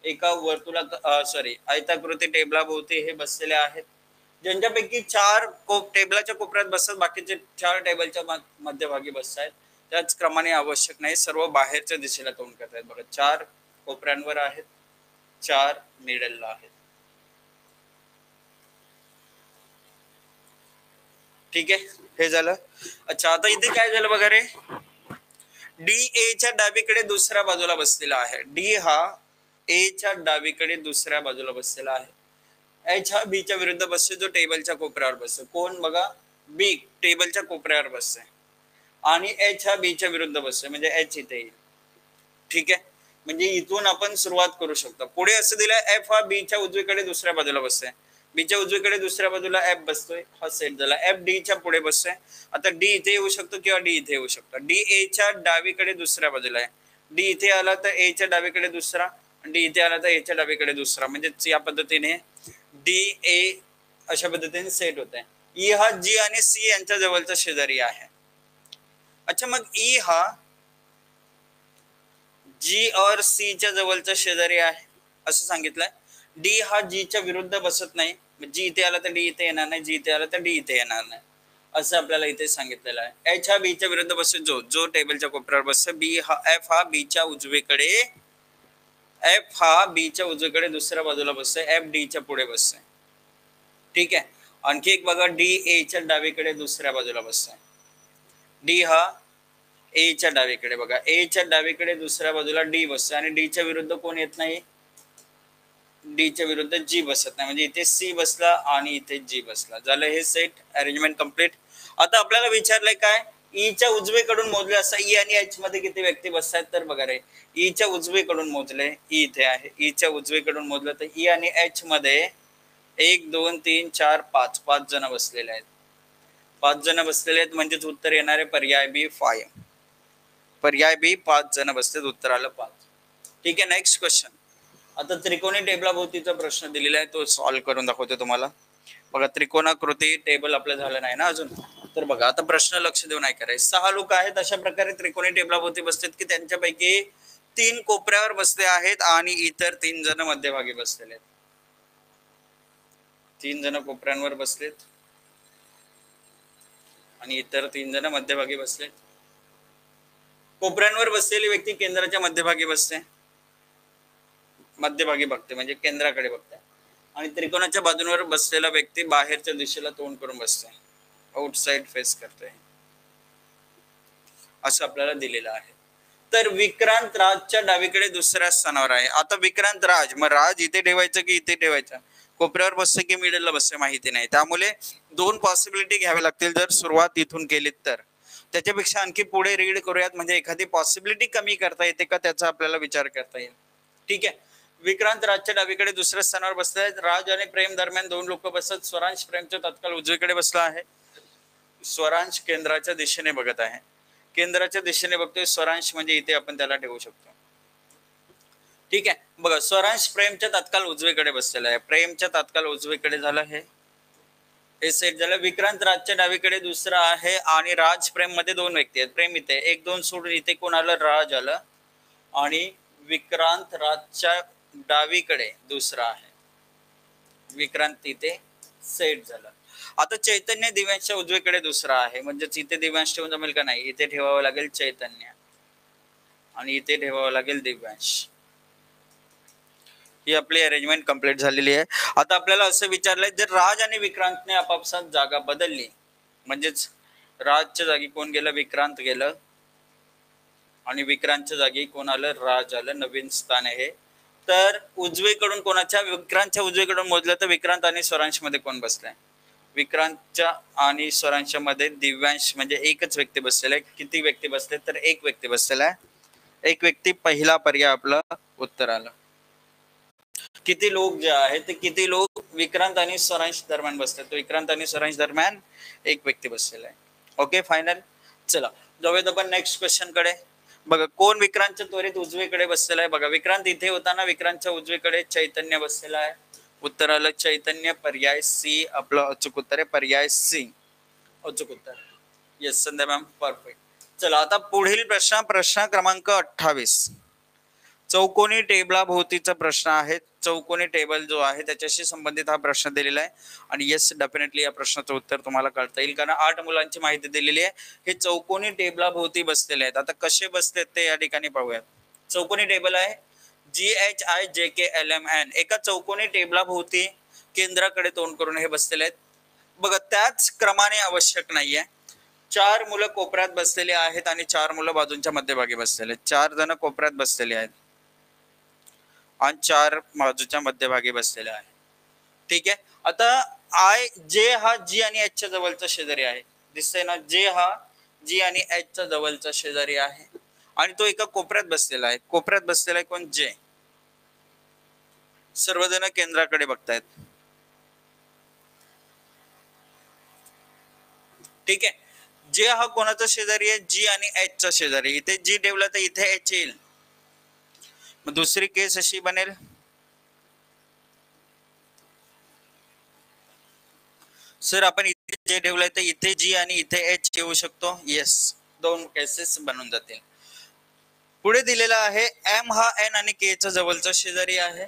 एका वर्तुळा सॉरी आयताकृती टेबलाभोवती हे बसलेले आहेत, ज्यांच्यापैकी 4 टेबलाच्या कोपऱ्यात बसतात, बाकीचे 4 टेबलच्या मध्यभागी बसत आहेत. त्याच क्रमाने आवश्यक नाही, सर्व बाहेरच्या दिशेला तोंड करत आहेत. बघा 4 कोपऱ्यांवर आहेत, 4 मिडलला आहेत. ठीक आहे, हे झालं. अच्छा आता इथे काय झालं बघा रे, डी ए च्या डावीकडे दुसऱ्या बाजूला बसलेला आहे. डी हा ए च्या डावीकडे दुसऱ्या बाजूला बसलेला आहे. एच हा बी च्या विरुद्ध बसतो, जो टेबलच्या कोपऱ्यावर बसतो. कोण बघा, बी टेबलच्या कोपऱ्यावर बसते आणि एच हा बी च्या विरुद्ध बसतो, म्हणजे एच इथे येईल. ठीक आहे, म्हणजे इथून आपण सुरुवात करू शकतो. पुढे असं दिलंय एफ हा बी च्या उजवीकडे दुसऱ्या बाजूला बसतोय, बी च्या उजवीकडे दुसऱ्या बाजूला एफ बसतोय, हा सेट झाला. एफ डी च्या पुढे बसतोय, आता डी इथे येऊ शकतो किंवा डी इथे येऊ शकतो. डी ए च्या डावीकडे दुसऱ्या बाजूला आहे, डी इथे आला तर ए च्या डावीकडे दुसरा, डी इथे आला तर ए च्या डावीकडे दुसरा, म्हणजे या पद्धतीने डी ए अशा पद्धतीने सेट होत आहे. ई हा जी आणि सी यांच्या जवळचा शेजारी आहे. अच्छा मग ई हा जी और सी च्या जवळचा शेजारी आहे असं सांगितलंय. डी हा जी च्या विरुद्ध बसत नाही, जी इथे आला तर डी इथे येणार नाही, जी इथे आला तर डी इथे येणार नाही, असं आपल्याला इथे सांगितलेलं आहे. एच हा बी च्या विरुद्ध बसतो, जो टेबलच्या कोपऱ्यावर बसतो. बी हा एफ हा बी च्या उजवीकडे, एफ हा बी च्या उजवीकडे दुसऱ्या बाजूला बसतोय, एफ डी च्या पुढे बसतोय. ठीक आहे, आणखी एक बघा, डी ए च्या डावीकडे दुसऱ्या बाजूला बसतोय. डी हा ए च्या डावीकडे, बघा ए च्या डावीकडे दुसऱ्या बाजूला डी बसतोय आणि डी च्या विरुद्ध कोण येत नाही, डी च्या विरुद्ध जी बसत नाही, म्हणजे इथे सी बसला आणि इथे जी बसला. झालं हे सेट अरेंजमेंट कम्प्लीट. आता आपल्याला विचारलंय काय, ई च्या उजवीकडून मोजले असता ई आणि एच मध्ये किती व्यक्ती बसतात, तर बघा रे ई च्या उजवीकडून मोजले, ई इथे आहे, ई च्या उजवीकडून मोजलं तर ई आणि एच मध्ये 1 2 3 4 5 5 जण बसलेले आहेत. 5 जण बसलेले आहेत, म्हणजेच उत्तर येणार आहे पर्याय बी 5. पर्याय बी 5 जण बसतात, उत्तर आलं 5. ठीक आहे, नेक्स्ट क्वेश्चन. आता त्रिकोणी टेबलाभोवतीचा प्रश्न दिलेला आहे, तो सॉल्व्ह करून दाखवतो तुम्हाला. बघा त्रिकोणाकृती टेबल आपलं झालं नाही ना अजून, तर बघा आता प्रश्न लक्ष देऊन नाही करायचं. 6 लोक आहेत अशा प्रकारे त्रिकोणी टेबलाभोवती बसतात की त्यांच्यापैकी 3 कोपऱ्यावर बसले आहेत आणि इतर 3 जण मध्यभागी बसलेले आहेत. 3 जण कोपऱ्यांवर बसलेत आणि इतर 3 जण मध्यभागी बसलेत. कोपऱ्यांवर बसलेली व्यक्ती केंद्राच्या मध्यभागी बसते, मध्यभागी बघते म्हणजे केंद्राकडे बघते, आणि त्रिकोणाच्या बाजूंवर बसलेला व्यक्ती बाहेरच्या दिशेला तोंड करून बसते, आउटसाइड फेस करते, असं आपल्याला दिलेलं आहे. तर विक्रांत राजच्या डावीकडे दुसऱ्या स्थानावर आहे. आता विक्रांत राज, मग राज इथे ठेवायचं की इथे ठेवायचं, कोपऱ्यावर बसतं की मिडलला बसतं माहिती नाही. त्यामुळे दोन पॉसिबिलिटी घ्यावे लागतील जर सुरुवात इथून केली तर. त्याच्यापेक्षा आणखी पुढे रीड करूयात, म्हणजे एखादी पॉसिबिलिटी कमी करता येते का त्याचा आपल्याला विचार करता येईल. ठीक आहे. विक्रांत राजच्या डावीकडे दुसऱ्या स्थानावर बसले. राज आणि प्रेम दरम्यान दोन लोक बसत. स्वरांश प्रेमच्या तत्काळ उजवीकडे बसला आहे. स्वरांश केंद्राच्या दिशेने बघत आहे. केंद्राच्या दिशेने बघतोय. स्वरांश म्हणजे इथे आपण त्याला ठेवू शकतो. ठीक आहे. बघा, स्वरांश प्रेमच्या तत्काळ उजवीकडे बसलेला आहे. प्रेमच्या तत्काळ उजवीकडे झालं हे सेट झालं. विक्रांत राजच्या डावीकडे दुसरा आहे आणि राज प्रेम मध्ये दोन व्यक्ती आहेत. प्रेम इथे 1-2 सोडून इथे कोण आलं, राज आलं. आणि विक्रांत राजच्या डावीकडे दुसरा आहे. विक्रांत इथे सेट झालं. आता चैतन्य दिव्यांशच्या उजवीकडे दुसरा आहे. म्हणजेच इथे दिव्यांश ठेवून जमेल का नाही, इथे ठेवावं लागेल चैतन्य आणि इथे ठेवावं लागेल दिव्यांश. ही आपली अरेंजमेंट कंप्लीट झालेली आहे. आता आपल्याला असं विचारलंय, जर राज आणि विक्रांतने आपापसात जागा बदलली, म्हणजेच राजच्या जागी कोण गेलं, विक्रांत गेलं आणि विक्रांतच्या जागी कोण आलं, राज आलं. नवीन स्थान आहे. तर उजवीकडून कोणाच्या, विक्रांतच्या उजवीकडून मोजलं तर विक्रांत आणि स्वरांश मध्ये कोण बसलाय, विक्रांतच्या आणि स्वरांशच्या मध्ये दिव्यांश म्हणजे एकच व्यक्ती बसलेला आहे. किती व्यक्ती बसले तर एक व्यक्ती बसलेला आहे. एक व्यक्ती, पहिला पर्याय आपलं उत्तर आलं. किती लोक जे आहेत ते किती लोक विक्रांत आणि स्वरांश दरम्यान बसतात, तर विक्रांत आणि स्वरांश दरम्यान एक व्यक्ती बसलेला आहे. Okay, final. चला जाऊयात आपण नेक्स्ट क्वेश्चन कडे. बघा, कोण विक्रांतच्या त्वरित उजवीकडे बसलेला आहे. बघा, विक्रांत इथे होताना विक्रांतच्या उजवीकडे चैतन्य बसलेला आहे. उत्तर आलं चैतन्य. पर्याय सी आपलं अचूक उत्तर आहे. पर्याय सी अचूक उत्तर. येस संध्या मॅम, परफेक्ट. चला आता पुढील प्रश्न क्रमांक 28. चौकोनी टेबलाभोवतीचा प्रश्न आहे. चौकोनी टेबल जो आहे त्याच्याशी संबंधित हा प्रश्न दिलेला आहे. आणि येस, डेफिनेटली या प्रश्नाचं उत्तर तुम्हाला कळता येईल, कारण 8 मुलांची माहिती दिलेली आहे. हे चौकोनी टेबलाभोवती बसलेले आहेत. आता कसे बसलेत ते या ठिकाणी पाहूयात. चौकोनी टेबल आहे, GHIJKLMN. एका चौकोनी टेबलाभोवती केंद्राकडे तोंड करून हे बसलेले आहेत. बघा, त्याच क्रमाने आवश्यक नाहीये. 4 मुलं कोपऱ्यात बसलेली आहेत आणि 4 मुलं बाजूंच्या मध्यभागी बसलेले आहेत. 4 जण कोपऱ्यात बसलेले आहेत आणि 4 बाजूच्या मध्यभागी बसलेले आहे. ठीक आहे. आता आय, जे हा जी आणि एच च्या जवळचा शेजारी आहे. दिसतंय ना, जे हा जी आणि एच च्या जवळचा शेजारी आहे आणि तो एका कोपऱ्यात बसलेला आहे. कोपऱ्यात बसलेला आहे कोण, जे. सर्वजण केंद्राकडे बघतायत. ठीक आहे. जे हा कोणाचा शेजारी आहे, जी आणि एच चा शेजारी. इथे जी ठेवला तर इथे एच येईल. मग दुसरी केस अशी बनेल, सर आपण इथे जे ठेवलंय तर इथे जी आणि इथे एच ठेवू शकतो. येस, 2 केसेस बनून जातील. पुढे दिलेला आहे, एम हा एन आणि के च्या जवळचा शेजारी आहे.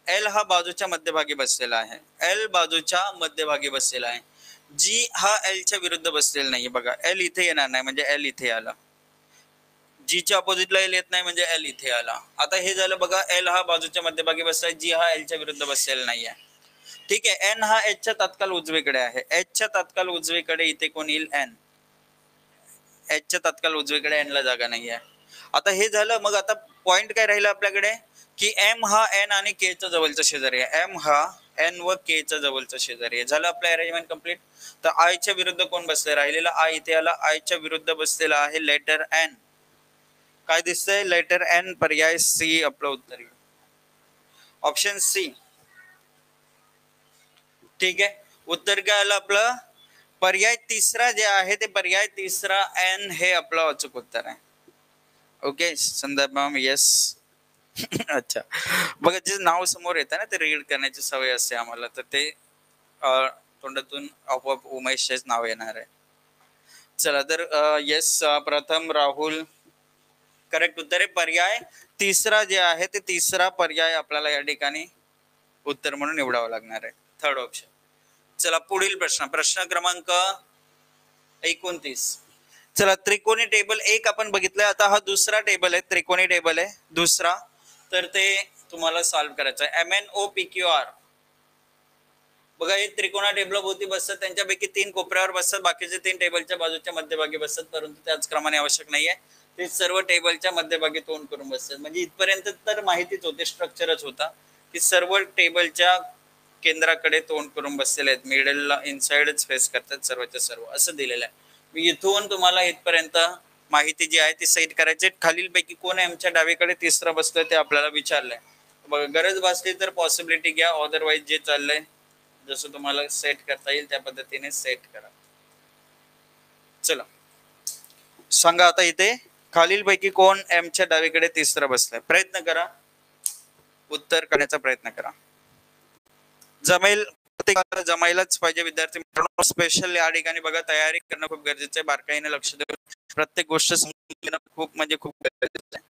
एल हा बाजूच्या मध्यभागी बसलेला आहे. एल बाजूच्या मध्यभागी बसलेला आहे. जी हा एल च्या विरुद्ध बसलेला नाही. बघा, एल इथे येणार नाही म्हणजे एल इथे आला. जी च्या अपोजिटला एल येत नाही म्हणजे एल इथे आला. आता हे झालं. बघा, एल हा बाजूच्या मध्यभागी बसलाय, जी हा एल च्या विरुद्ध बसलेला नाहीये. ठीक आहे. एन हा एच च्या तत्काळ उजवीकडे आहे. एच च्या तत्काळ उजवीकडे इथे कोण येईल, एन. एच च्या तत्काळ उजवीकडे एन ला जागा नाहीये. आता हे झालं. मग आता पॉइंट काय राहिला आपल्याकडे, की एम हा एन आणि के च्या जवळचा शेजारी आहे. एम हा एन व के च्या जवळचा शेजारी आहे. झालं आपलं अरेंजमेंट कंप्लीट. तर आय च्या विरुद्ध कोण बसले, राहिलेला आय इथे आला. आय च्या विरुद्ध बसलेला आहे लेटर एन. काय दिसतंय, लेटर एन. पर्याय सी आपलं उत्तर, ऑप्शन सी. ठीक आहे. उत्तर काय आलं आपलं, पर्याय तिसरा जे आहे ते पर्याय तिसरा एन हे आपलं अचूक उत्तर आहे. ओके संदर्भ मॅम, येस. अच्छा, बघा, जे नाव समोर येतं ना ते रीड करण्याची सवय असते आम्हाला, तर ते तोंडातून आपोआप उमेशचेच नाव येणार आहे. चला तर येस, प्रथम राहुल करेक्ट उत्तर आहे. पर्याय तिसरा जे आहे ते तिसरा पर्याय आपल्याला या ठिकाणी उत्तर म्हणून निवडावं लागणार आहे. Third option. चला पुढील प्रश्न क्रमांक 29. चला, त्रिकोणी टेबल एक आपण बघितलंय. आता हा दुसरा टेबल आहे, त्रिकोणी टेबल आहे दुसरा. तर ते तुम्हाला सॉल्व्ह करायचं आहे. MNOPQR. बघा, हे त्रिकोणा टेबलाभोवती बसतात. त्यांच्यापैकी 3 कोपऱ्यावर बसतात, बाकीचे 3 टेबलच्या बाजूच्या मध्यभागी बसतात, परंतु त्याच क्रमाने आवश्यक नाहीये. ते सर्व टेबलच्या मध्यभागी तोंड करून बसतात. म्हणजे इथपर्यंत तर माहितीच होते, स्ट्रक्चरच होता की सर्व टेबलच्या केंद्राकडे तोंड करून बसलेले आहेत, मिडलला इनसाइडच फेस करतात सर्वच्या सर्व, असं दिलेलं आहे. मी इथून तुम्हाला इथपर्यंत माहिती जी आहे ती सेट करायची. खालीलपैकी कोण आमच्या डावीकडे तिसरा बसतोय ते आपल्याला विचारलंय. बघा, गरज भासली तर पॉसिबिलिटी घ्या, अदरवाईज जे चाललंय जसं तुम्हाला सेट करता येईल त्या पद्धतीने सेट करा. चला सांगा आता इथे खालीलपैकी कोण एमच्या डावीकडे तिसरा बसलाय. प्रयत्न करा, उत्तर करण्याचा प्रयत्न करा. जमेल, प्रत्येकाला जमायलाच पाहिजे विद्यार्थी मित्रांनो. स्पेशल या ठिकाणी बघा तयारी करणं खूप गरजेचं आहे. बारकाईने लक्ष देऊन प्रत्येक गोष्ट समजून घेणं खूप म्हणजे खूप गरजेचं आहे.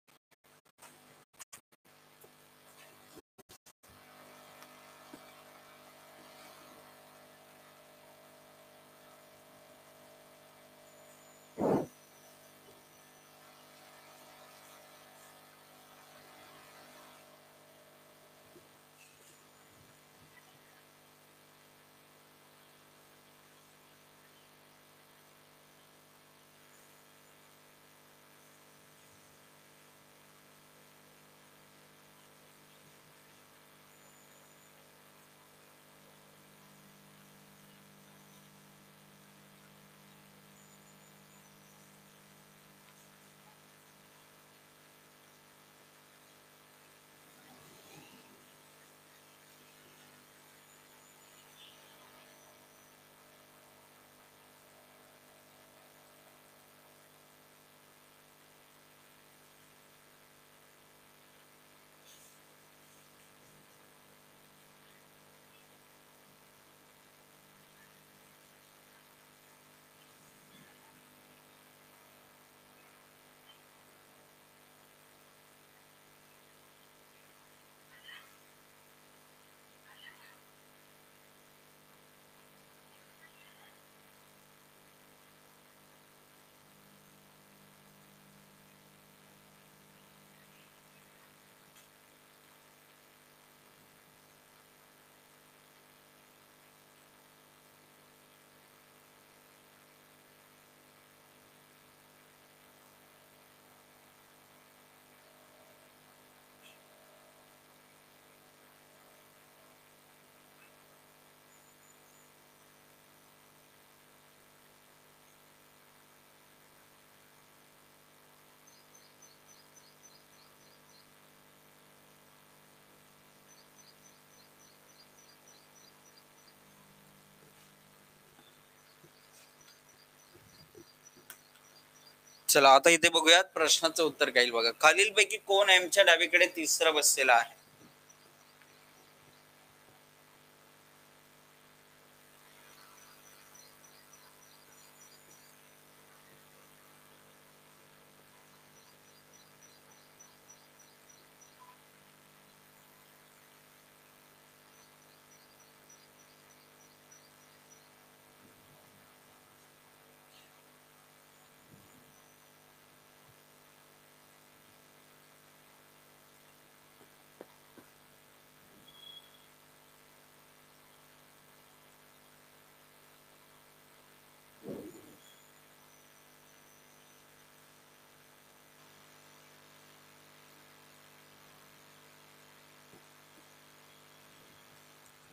चला आता इथे बघूयात प्रश्नाचं उत्तर काय येईल. बघा, खालीलपैकी कोण एमच्या डावीकडे तिसरा बसलेला आहे.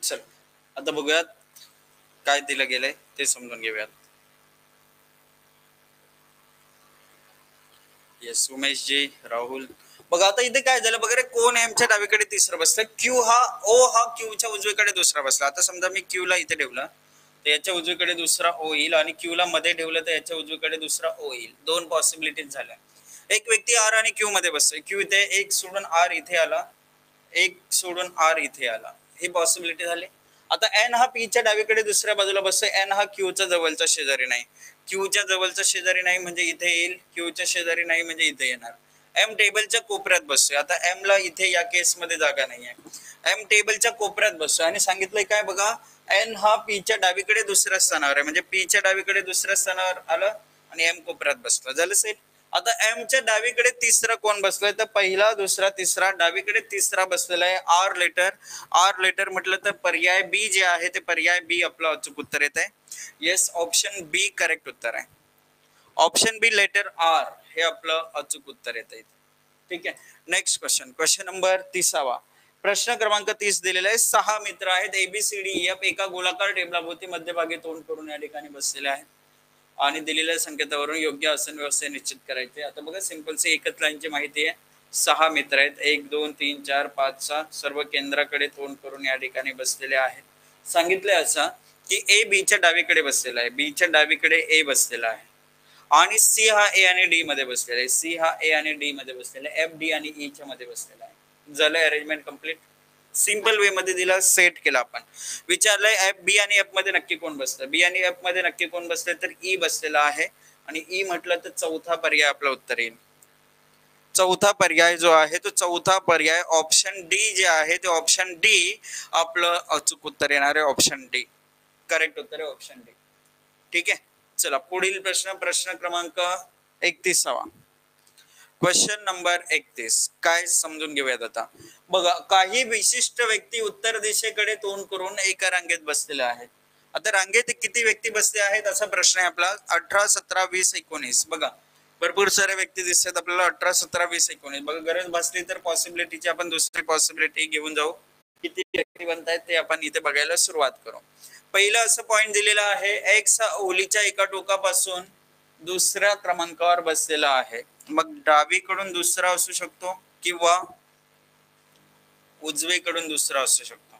चल आता बघूयात काय दिलं गेलंय ते समजून घेऊयात. येस उमेश जी, राहुल. बघा आता इथे काय झालं बघा रे, कोण एमच्या डावीकडे तिसरा बसला. क्यू हा क्यूच्या उजवीकडे दुसरा बसला. आता समजा मी क्यू ला इथे ठेवला तर याच्या उजवीकडे दुसरा ओ येईल, आणि क्यू ला मध्ये ठेवलं तर याच्या उजवीकडे दुसरा ओ येईल. दोन पॉसिबिलिटीज झाल्या. एक व्यक्ती आर आणि क्यू मध्ये बसतोय. क्यू इथे एक सोडून आर इथे आला, एक सोडून आर इथे आला, ही पॉसिबिलिटी झाली. आता एन हा पीच्या डावीकडे दुसऱ्या बाजूला बसतोय. एन हा क्यूच्या जवळचा शेजारी नाही. क्यूच्या जवळचा शेजारी नाही म्हणजे इथे येईल, क्यूच्या शेजारी नाही म्हणजे इथे येणार. एम टेबलच्या कोपऱ्यात बसतोय. आता एम ला इथे या केस मध्ये जागा नाहीये. एम टेबलच्या कोपऱ्यात बसतोय आणि सांगितलंय काय बघा, एन हा पीच्या डावीकडे दुसऱ्या स्थानावर आहे. म्हणजे पीच्या डावीकडे दुसऱ्या स्थानावर आलं आणि एम कोपऱ्यात बसला. झालं सेट. आता एमच्या डावीकडे तिसरा कोण बसलाय तर पहिला, दुसरा, तिसरा, डावीकडे तिसरा बसलेला आहे आर लेटर. आर लेटर म्हटलं तर पर्याय बी जे आहे ते पर्याय बी आपलं अचूक उत्तर येत आहे. येस, ऑप्शन बी करेक्ट उत्तर आहे. ऑप्शन बी लेटर आर हे आपलं अचूक उत्तर येतं. ठीक आहे. Next question number 30. प्रश्न क्रमांक 30 दिलेला आहे. 6 मित्र आहेत ABCDEF एका गोलाकार टेबलाभोवती मध्यभागी तोंड करून या ठिकाणी बसलेले आहेत आणि दिलेल्या संकेतावरून योग्य आसन व्यवस्था निश्चित करायचे. आता बघा सिंपलची एकच लाईनची माहिती आहे. 6 मित्र आहेत, 1 2 3 4 5 6 सर्व केंद्राकडे तोंड करून या ठिकाणी बसलेले आहेत. सांगितले असं की ए बीच्या डावीकडे बसलेला आहे, बीच्या डावीकडे ए बसलेला आहे आणि सी हा ए आणि डी मध्ये बसलेला आहे, सी हा ए आणि डी मध्ये बसलेला आहे, एफ डी आणि ई च्या मध्ये बसलेला आहे. झालं अरेंजमेंट कम्प्लीट. सिंपल वे मध्ये दिला, सेट केला. आपण विचारलंय एफ बी आणि एफ मध्ये नक्की कोण बसतं, बी आणि एफ मध्ये नक्की कोण बसले तर ई बसलेला आहे आणि ई म्हटलं तर चौथा पर्याय आपलं उत्तर येईल. चौथा पर्याय जो आहे तो चौथा पर्याय ऑप्शन डी जे आहे ते ऑप्शन डी आपलं अचूक उत्तर येणार आहे. ऑप्शन डी करेक्ट उत्तर आहे, ऑप्शन डी. ठीक आहे. चला पुढील प्रश्न क्रमांक 31. क्वेश्चन नंबर 31 काय समजून घेऊयात आता. बघा, काही विशिष्ट व्यक्ती उत्तर दिशेकडे तोंड करून एका रांगेत बसलेले आहेत. आता रांगेत किती व्यक्ती बसले आहेत असा प्रश्न आहे आपला. 18 17 20 19. बघा भरपूर सारे व्यक्ती दिसतात आपल्याला. 18 17 20 19. बघा गरज भासली तर पॉसिबिलिटीची आपण दुसरी पॉसिबिलिटी घेऊन जाऊ. किती व्यक्ती बनतायत ते आपण इथे बघायला सुरुवात करू. पहिलं असं पॉइंट दिलेला आहे, एक्स हा ओलीच्या एका टोकापासून दुसऱ्या क्रमांकावर बसलेला आहे. मग डावीकडून दुसरा असू शकतो किंवा उजवीकडून दुसरा असू शकतो.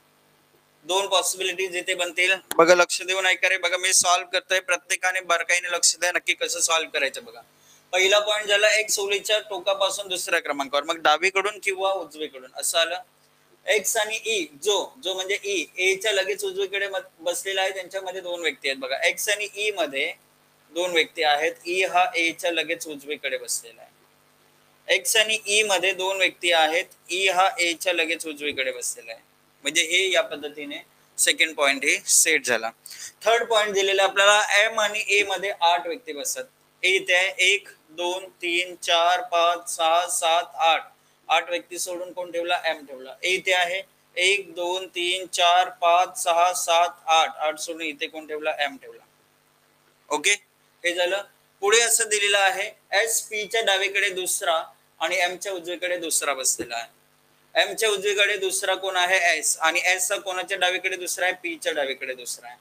दोन पॉसिबिलिटी जिथे बनतील. बघा लक्ष देऊन ऐका रे. बघा मी सॉल्व्ह करतोय, प्रत्येकाने बारकाईने लक्ष द्या नक्की कसं सॉल्व्ह करायचं. बघा पहिला पॉइंट झाला एक्स ओलीच्या टोकापासून दुसऱ्या क्रमांकावर, मग डावीकडून किंवा उजवीकडून असं आलं. एक्स आणि ई जो म्हणजे ई ए च्या लगेच उजवीकडे बसलेला आहे, त्यांच्यामध्ये दोन व्यक्ती आहेत. बघा एक्स आणि ई मध्ये दोन व्यक्ती आहेत. ई हा ए च्या लगेच उजवीकडे बसलेला आहे. एक्स आणि ई मध्ये दोन व्यक्ती आहेत. ई हा ए च्या लगेच उजवीकडे बसलेला आहे. म्हणजे हे या पद्धतीने सेकंड पॉइंट हे सेट झाला. थर्ड पॉइंट दिलेला आपल्याला एम आणि ए मध्ये 8 व्यक्ती बसतात. ए इथे आहे 1 2 3 4 5 6 7 8. 8 व्यक्ती सोडून कोण ठेवला, एम ठेवला. ए इथे आहे 1 2 3 4 5 6 7 8. 8 सोडून इथे कोण ठेवला, एम ठेवला. ओके हे झालं. पुढे असं दिलेलं आहे एस पी च्या डावीकडे दुसरा आणि एम च्या उजवीकडे दुसरा बसलेला आहे. एम च्या उजवीकडे दुसरा कोण आहे, एस, आणि एस चा कोणाच्या डावीकडे दुसरा आहे, पी च्या डावीकडे दुसरा आहे.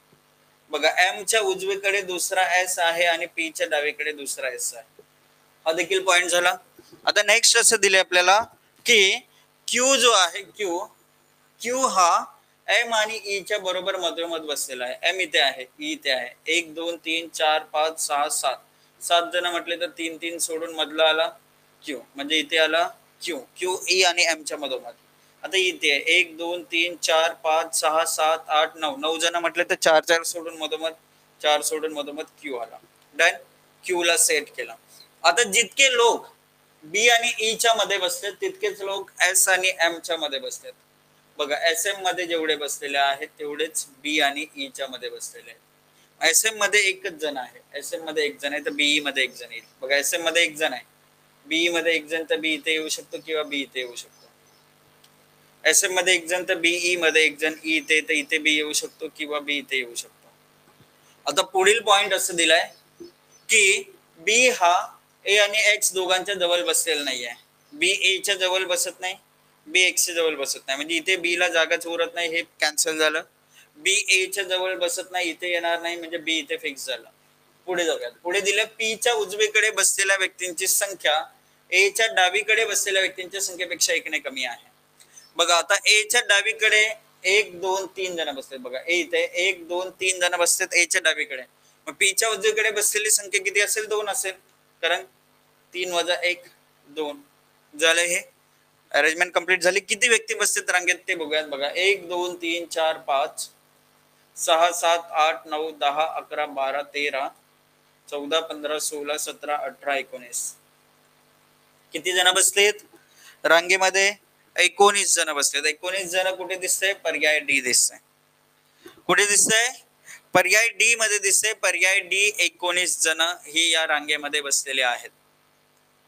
बघा एम च्या उजवीकडे दुसरा एस आहे आणि पी च्या डावीकडे दुसरा एस आहे. हा देखील पॉइंट झाला. आता नेक्स्ट असं दिले आपल्याला की क्यू जो आहे, क्यू हा एम आणि ई च्या बरोबर मधोमध बसलेला आहे. एम इथे आहे, ई इथे आहे. 1 2 3 4 5 6 7. 7 जण म्हटले तर 3 3 सोडून मधला आला क्यू, म्हणजे इथे आला क्यू ई आणि एम च्या मधोमध. आता इथे 1 2 3 4 5 6 7 8 9. 9 जण म्हटले तर 4 4 सोडून मधोमध, 4 सोडून मधोमध क्यू आला. डन. क्यू ला सेट केला. आता जितके लोक बी आणि ई च्या मध्ये बसतात तितकेच लोक एस आणि एम च्या मध्ये बसतात. बघा एस एम मध्ये जेवढे बसलेले आहेत तेवढेच बी आणि ई च्या मध्ये बसलेले आहेत. एस एम मध्ये एकच जण आहे, एस एम मध्ये एक जण आहे तर बीई मध्ये एक जण येईल. बघा एस एम मध्ये एक जण आहे, बीई मध्ये एक जण तर बी इथे येऊ शकतो किंवा बी इथे येऊ शकतो. एस एम मध्ये एक जण तर बीई मध्ये एक जण, ई इथे तर इथे बी येऊ शकतो किंवा बी इथे येऊ शकतो. आता पुढील पॉइंट असं दिलाय की बी हा ए आणि एक्स दोघांच्या जवळ बसलेला नाहीये. बी ए च्या जवळ बसत नाही, बी एक्स च्या जवळ बसत नाही, म्हणजे इथे बी ला जागाच उरत नाही, हे कॅन्सल झालं. बी ए च्या जवळ बसत नाही, इथे येणार नाही, म्हणजे बी इथे फिक्स झालं. पुढे जाऊयात. पुढे दिलं पी च्या उजवीकडे बसलेल्या व्यक्तींची संख्या ए च्या डावीकडे बसलेल्या व्यक्तींच्या संख्येपेक्षा 1 ने कमी आहे. बघा आता ए च्या डावीकडे 1 2 3 जण बसतात. बघा ए इथे 1 2 3 जण बसतात ए च्या डावीकडे. मग पी च्या उजवीकडे बसलेली संख्या किती असेल, 2 असेल, कारण 3 - 1 2 झालं. हे अरेंजमेंट कंप्लीट झाली. किती व्यक्ती बसतात रांगेत ते बघूयात. बघा 1 2 3 4 5 6 7 8 9 10 11 12 13 14 15 16 17 18 19. किती जण बसलेत रांगेमध्ये, 19 जण बसलेत. 19 जण कुठे दिसतंय, पर्याय डी दिसतंय. कुठे दिसतंय, पर्याय डी मध्ये दिसतंय. पर्याय डी 19 जण ही या रांगेमध्ये बसलेले आहेत.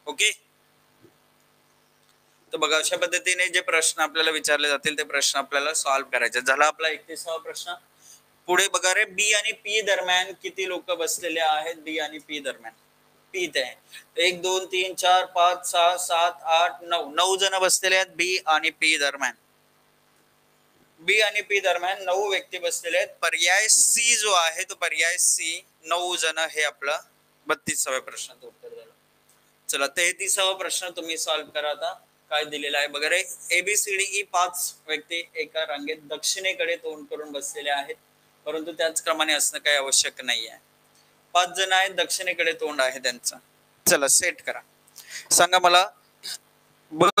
ओके. तर बघा अशा पद्धतीने जे प्रश्न आपल्याला विचारले जातील ते प्रश्न आपल्याला सॉल्व्ह करायचे. झाला आपला 31वा प्रश्न. पुढे बघा रे, बी आणि पी दरम्यान किती लोक बसलेले आहेत, बी आणि पी दरम्यान. पीत आहे. 1 2 3 4 5 6 7 8 9 9 जण बसलेले आहेत बी आणि पी दरम्यान. बी आणि पी दरम्यान 9 व्यक्ती बसलेले आहेत. पर्याय सी जो आहे तो पर्याय सी 9 जण हे आपला 32व्या प्रश्नाचं उत्तर झालं. चला 33वा प्रश्न तुम्ही सॉल्व्ह करा. आता काय दिलेलं आहे बघा रे. एबीसीडी ई 5 व्यक्ती एका रांगेत दक्षिणेकडे तोंड करून बसलेले आहेत, परंतु त्याच क्रमाने असणं काही आवश्यक नाही आहे. 5 जण आहेत, दक्षिणेकडे तोंड आहे त्यांचं. चला सेट करा. सांगा मला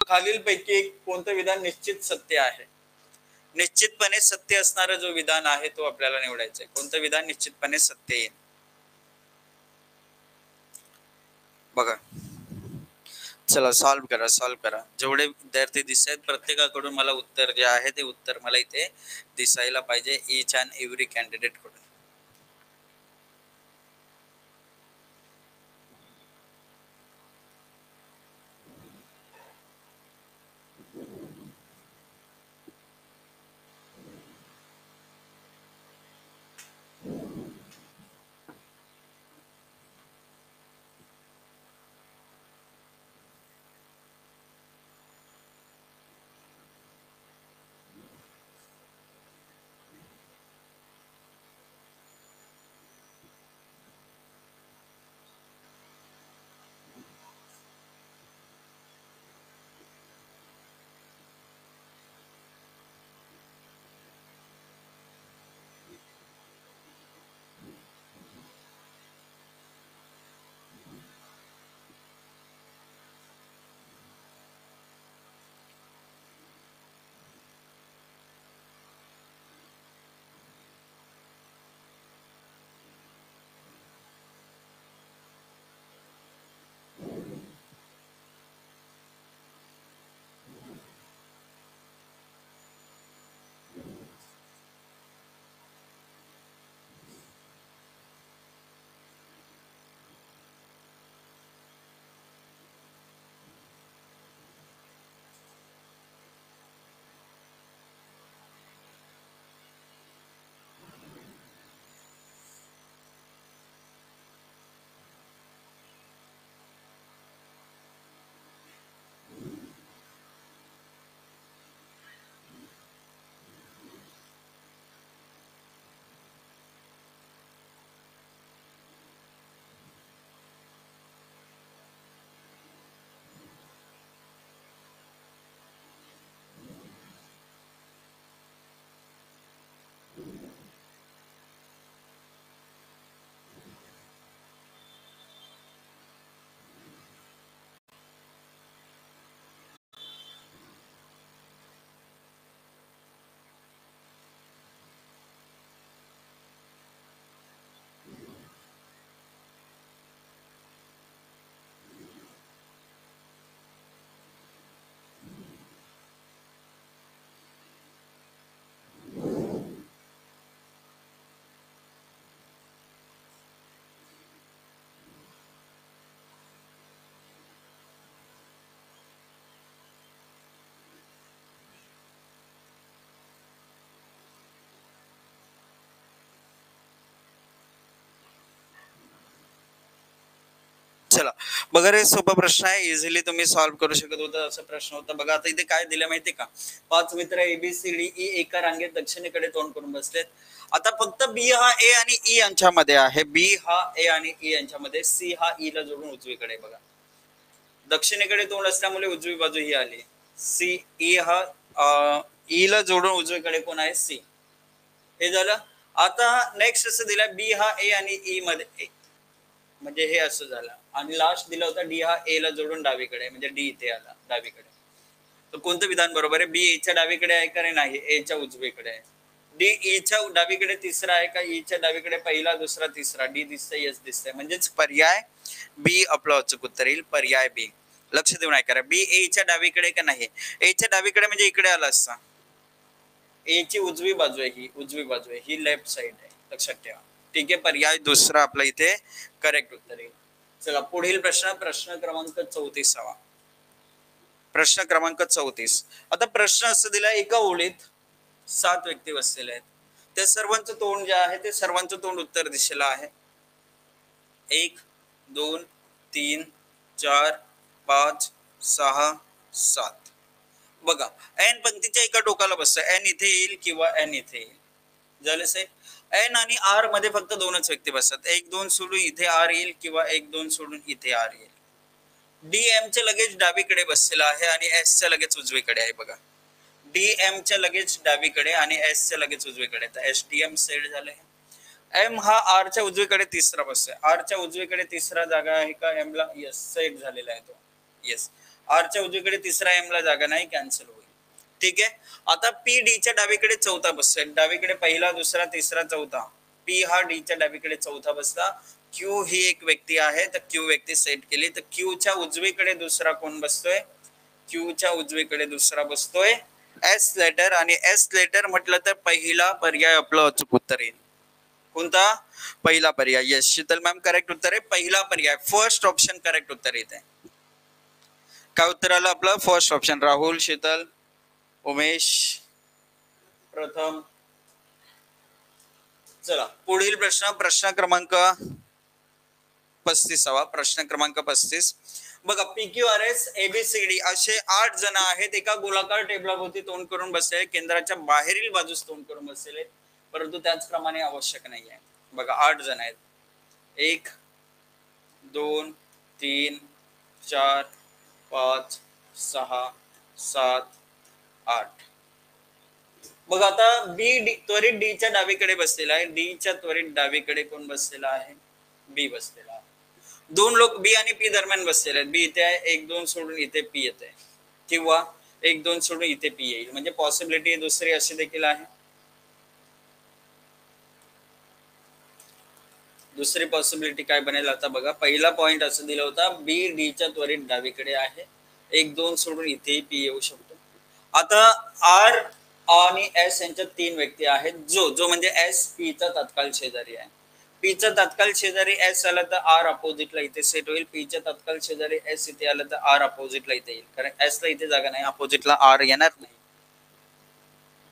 खालील पैकी कोणतं विधान निश्चित सत्य आहे. निश्चितपणे सत्य असणारा जो विधान आहे तो आपल्याला निवडायचा आहे. कोणतं विधान निश्चितपणे सत्य येईल बघा. चला सॉल्व्ह करा. जेवढे विद्यार्थी दिसत आहेत प्रत्येकाकडून मला उत्तर जे आहे ते उत्तर मला इथे दिसायला पाहिजे, इच अँड एव्हरी कॅन्डिडेट कडून. चला बघा रे, सोपा प्रश्न आहे, इझिली तुम्ही सॉल्व्ह करू शकत होता असा प्रश्न होता. बघा आता इथे काय दिलं माहितीये का. 5 मित्र एबीसीडी ई एका रांगेत दक्षिणेकडे तोंड करून बसलेत. आता फक्त बी हा ए आणि ई यांच्यामध्ये आहे. बी हा ए आणि ई यांच्यामध्ये, सी हा ई ला जोडून उजवीकडे. बघा दक्षिणेकडे तोंड असल्यामुळे उजवी बाजू ही आली. सी ई हा ई ला जोडून उजवीकडे कोण आहे, सी. हे झालं. आता नेक्स्ट असं दिलं बी हा ए आणि ई मध्ये, म्हणजे हे असं झालं. आणि लास्ट दिला होता डी हा ए ला जोडून डावीकडे, म्हणजे डी इथे आला डावीकडे. तर कोणतं विधान बरोबर आहे. बी ए च्या डावीकडे आहे का नाही, ए च्या उजवीकडे आहे. डी ई च्या डावीकडे तिसरा आहे का, ई च्या डावीकडे पहिला दुसरा तिसरा. डी दिसतंय, यस दिसतंय, म्हणजेच पर्याय बी आपला अचूक उत्तर येईल. पर्याय बी. लक्ष देऊन ऐका. बी ए च्या डावीकडे का नाही, ए च्या डावीकडे म्हणजे इकडे आला असता. ए ची उजवी बाजू आहे, ही उजवी बाजू आहे, ही लेफ्ट साइड आहे, लक्षात ठेवा. ठीक आहे, पर्याय दुसरा आपला इथे करेक्ट उत्तर येईल. चला पुढील प्रश्न, प्रश्न क्रमांक 34. प्रश्न क्रमांक 34. आता प्रश्न असं दिला, एका ओळीत 7 व्यक्ती बसलेले आहेत. त्या सर्वांचं तोंड जे आहे ते सर्वांचं तोंड उत्तर दिशेला आहे. 1 2 3 4 5 6 7. बघा एन पंक्तीच्या एका टोकाला बसतं, एन इथे येईल किंवा एन इथे येईल. झालं साहेब. एन आणि आर मध्ये फक्त दोनच व्यक्ती बसतात, 1 2 सोडून इथे आर येईल किंवा 1 2 सोडून इथे आर येईल. डी एम च्या लगेच डावीकडे बसलेला आहे आणि एस च्या लगेच उजवीकडे आहे. बघा डी एम च्या लगेच डावीकडे आणि एस च्या लगेच उजवीकडे, तर एस डी एम सेट झाले. एम हा आर च्या उजवीकडे तिसरा बसतोय, आर च्या उजवीकडे तिसरा जागा आहे का एम ला? यस, सेट झालेला आहे तो. यस, आर च्या उजवीकडे तिसरा एम ला जागा नाही, कॅन्सल होईल. ठीक आहे. आता पी डी च्या डावीकडे चौथा बसतोय, डावीकडे पहिला दुसरा तिसरा चौथा. पी हा डी च्या डावीकडे चौथा बसला. क्यू ही एक व्यक्ती आहे, तर क्यू व्यक्ती सेट केली, तर क्यू च्या उजवीकडे दुसरा कोण बसतोय? क्यू च्या उजवीकडे दुसरा बसतोय एस लेटर, आणि एस लेटर म्हटलं तर पहिला पर्याय आपलं अचूक उत्तर येईल. कोणता? पहिला पर्याय. येस शीतल मॅम, करेक्ट उत्तर आहे पहिला पर्याय, फर्स्ट ऑप्शन करेक्ट उत्तर येते. काय उत्तर आलं आपलं? First option. राहुल, शीतल, उमेश, प्रथम. चला पुढील प्रश्न, प्रश्न क्रमांक 35. प्रश्न क्रमांक 35. बघा P Q R S ABCD असे 8 जण आहेत, एका गोलाकार टेबलाभोवती तोंड करून बसलेले, केंद्राच्या बाहेरील बाजूस तोंड करून बसलेले, परंतु त्याचप्रमाणे आवश्यक नाही आहे. बघा 8 जण आहेत, 1 2 3 4 5 6 7 8. बघा आता बी डी त्वरित डी च्या डावीकडे बसलेला आहे, डी च्या त्वरित डावीकडे कोण बसलेला आहे? बी बसलेला आहे. दोन लोक बी आणि पी दरम्यान बसलेले आहेत, बी इथे आहे, 1 2 सोडून इथे पी येते, किंवा 1 2 सोडून इथे पी येईल, म्हणजे पॉसिबिलिटी दुसरी अशी देखील आहे. दुसरी पॉसिबिलिटी काय बनेल? आता बघा पहिला पॉइंट असं दिला होता, बी डी च्या त्वरित डावीकडे आहे, 1 2 सोडून इथे पी येऊ शकतो. आता आर आणि एस यांच्यात 3 व्यक्ती आहेत, जो म्हणजे एस पी चा तत्काल शेजारी आहे. पी चा तत्काल शेजारी एस आला तर आर अपोजिटला इथे सेट होईल, पी च्या तत्काल शेजारी एस इथे आला तर आर अपोजिटला इथे येईल, कारण एस ला इथे जागा नाही, अपोजिटला आर येणार नाही.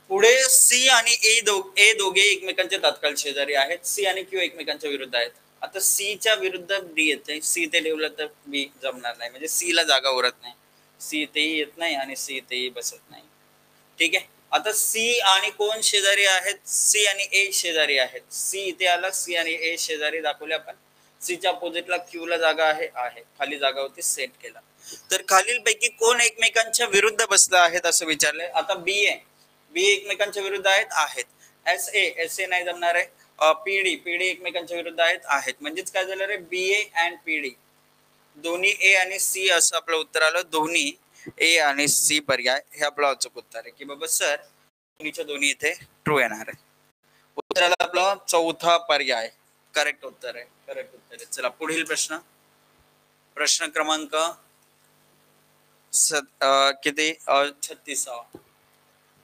पुढे सी आणि ए दोघे एकमेकांचे तत्काल शेजारी आहेत, सी आणि क्यू एकमेकांच्या विरुद्ध आहेत. आता सी च्या विरुद्ध डी येते, सी इथे ठेवलं तर बी जमणार नाही, म्हणजे सी ला जागा उरत नाही, सी इथेही येत नाही आणि सी इथेही बसत नाही. ठीक आहे. आता सी आणि कोण शेजारी आहेत? सी आणि ए शेजारी आहेत. सी इथे आला, सी आणि ए शेजारी दाखवले आपण. सीच्या अपोजिटला क्यू ला जागा आहे, खाली जागा होती, सेट केला. तर खालील पैकी कोण एकमेकांच्या विरुद्ध बसला आहेत असं विचारलंय. आता बी ए, बी एकमेकांच्या विरुद्ध आहेत. एस ए नाही जमणार आहे. पीडी एकमेकांच्या विरुद्ध आहेत. म्हणजेच काय झालं रे? बी ए अँड पीडी दोन्ही ए आणि सी असं आपलं उत्तर आलं. दोन्ही ए आणि सी पर्याय हे आपलं अचूक उत्तर आहे, की बाबा सर दोन्हीच्या दोन्ही इथे ट्रू येणार आहे. उत्तराला आपला चौथा पर्याय करेक्ट उत्तर आहे, करेक्ट उत्तर आहे. चला पुढील प्रश्न, प्रश्न क्रमांक किती? 36.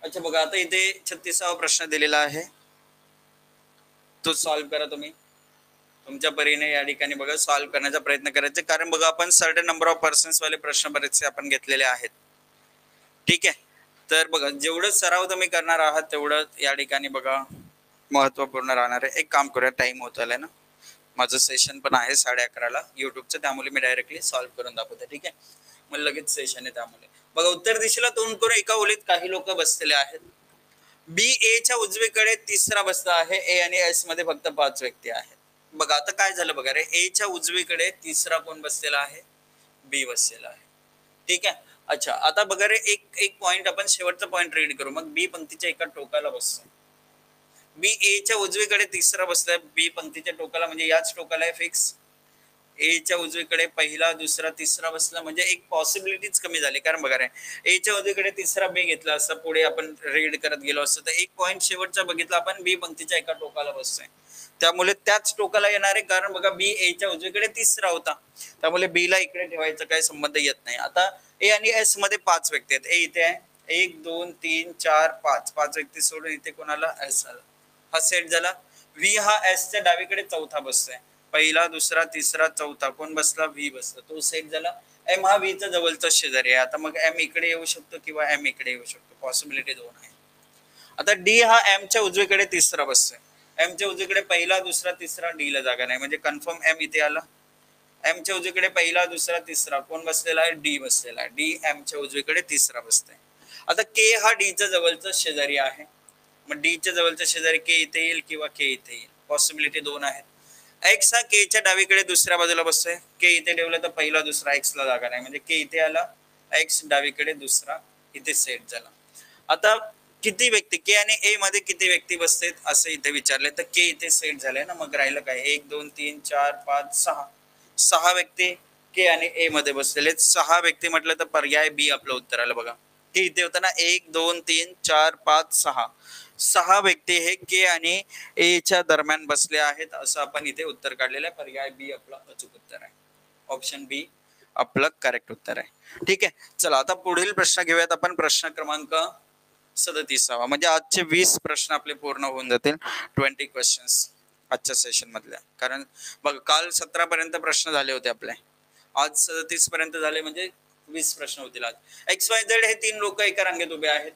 अच्छा बघा आता इथे 36वा प्रश्न दिलेला आहे, तो सॉल्व्ह करा तुम्ही तुमच्या परीने. या ठिकाणी बघा सॉल्व्ह करण्याचा प्रयत्न करायचा, कारण बघा आपण सर्टन नंबर ऑफ पर्सन्स वाले प्रश्न बरेचसे आपण घेतलेले आहेत. ठीक आहे. तर बघा जेवढं सराव तुम्ही करणार आहात तेवढं या ठिकाणी बघा महत्वपूर्ण राहणार आहे. एक काम करूया, टाइम होत आलाय ना, माझं सेशन पण आहे 11:30ला युट्यूबचं, त्यामुळे मी डायरेक्टली सॉल्व्ह करून दाखवते. ठीक आहे, मग लगेच सेशन आहे. त्यामुळे बघा उत्तर दिशेला तोंड करून एका ओळीत काही लोक बसलेले आहेत. बी ए च्या उजवीकडे तिसरा बसला आहे, ए आणि एस मध्ये फक्त 5 व्यक्ती आहेत. बघा आता काय झालं बघा रे, ए च्या उजवीकडे तिसरा कोण बसलेला आहे? बी बसलेला आहे. ठीक आहे. अच्छा आता बघा रे, एक पॉइंट आपण शेवटचा पॉइंट रीड करू. मग बी पंक्तीच्या एका टोकाला बसतो, बी ए च्या उजवीकडे तिसरा बसलाय, बी पंक्तीच्या टोकाला म्हणजे याच टोकाला आहे फिक्स. ए च्या उजवीकडे पहिला दुसरा तिसरा बसला, म्हणजे एक पॉसिबिलिटीच कमी झाली. कारण बघा रे, ए च्या उजवीकडे तिसरा बी घेतला असता, पुढे आपण रीड करत गेलो असतो, तर एक पॉइंट शेवटचा बघितला आपण, बी पंक्तीच्या एका टोकाला बसतोय, त्यामुळे त्याच टोकाला येणार आहे. कारण बघा बी ए च्या उजवीकडे तिसरा होता, त्यामुळे बी ला इकडे ठेवायचा काही संबंध येत नाही. आता ए आणि एस मध्ये 5 व्यक्ती आहेत. ए इथे आहे, 1 2 3 4 5 व्यक्ती सोडून इथे कोणाला? एस आला, हा सेट झाला. व्ही हा एस च्या डावीकडे चौथा बसतोय, पहिला दुसरा तिसरा चौथा कोण बसला? व्ही बसला, तो सेट झाला. एम हा व्ही चा जवळचा शेजारी आहे. आता मग एम इकडे येऊ शकतो किंवा एम इकडे येऊ शकतो, पॉसिबिलिटी 2 आहे. आता डी हा एम च्या उजवीकडे तिसरा बसतोय, एम च्या उजवीकडे पहिला दुसरा तिसरा, डी ला जागा नाही, म्हणजे कन्फर्म एम इथे आला. एमच्या उजवीकडे पहिला दुसरा तिसरा कोण बसलेला आहे? डी बसलेला आहे. डी एमच्या उजवीकडे तिसरा बसतोय. आता के हा डीच्या जवळचा शेजारी आहे. मग डीच्या जवळचा शेजारी के इथे येईल किंवा के इथे येईल. पॉसिबिलिटी दोन आहेत. एक्स हा के च्या डावीकडे दुसऱ्या बाजूला बसतोय. के इथे ठेवलं तर पहिला दुसरा एक्स ला जागा नाही, म्हणजे के इथे आला, एक्स डावीकडे दुसरा इथे सेट झाला. आता किती व्यक्ती के आणि ए मध्ये किती व्यक्ती बसतात असं इथे विचारले, तर के इथे सेट झाले ना, मग राहिलं काय? 1 2 3 4 5 6. 6 व्यक्ती के आणि ए मध्ये बसलेले. 6 व्यक्ती म्हटलं तर पर्याय बी आपलं उत्तर आलं बघा. के इथे होतं ना, 1 2 3 4 5 6. 6 व्यक्ती हे के आणि ए च्या दरम्यान बसले आहेत असं आपण इथे उत्तर काढलेलं आहे. पर्याय बी आपला अचूक उत्तर आहे. ऑप्शन बी आपलं करेक्ट उत्तर आहे. ठीक आहे, चला आता पुढील प्रश्न घेऊयात आपण. प्रश्न क्रमांक 37. म्हणजे आजचे 20 प्रश्न आपले पूर्ण होऊन जातील. 20 क्वेश्चन्स आजच्या सेशन मधल्या. कारण बघ काल 17 पर्यंत प्रश्न झाले होते आपले, आज 37 पर्यंत झाले, म्हणजे 20 प्रश्न होतील आज. एक्स वाय झेड हे 3 लोक एका रांगेत उभे आहेत.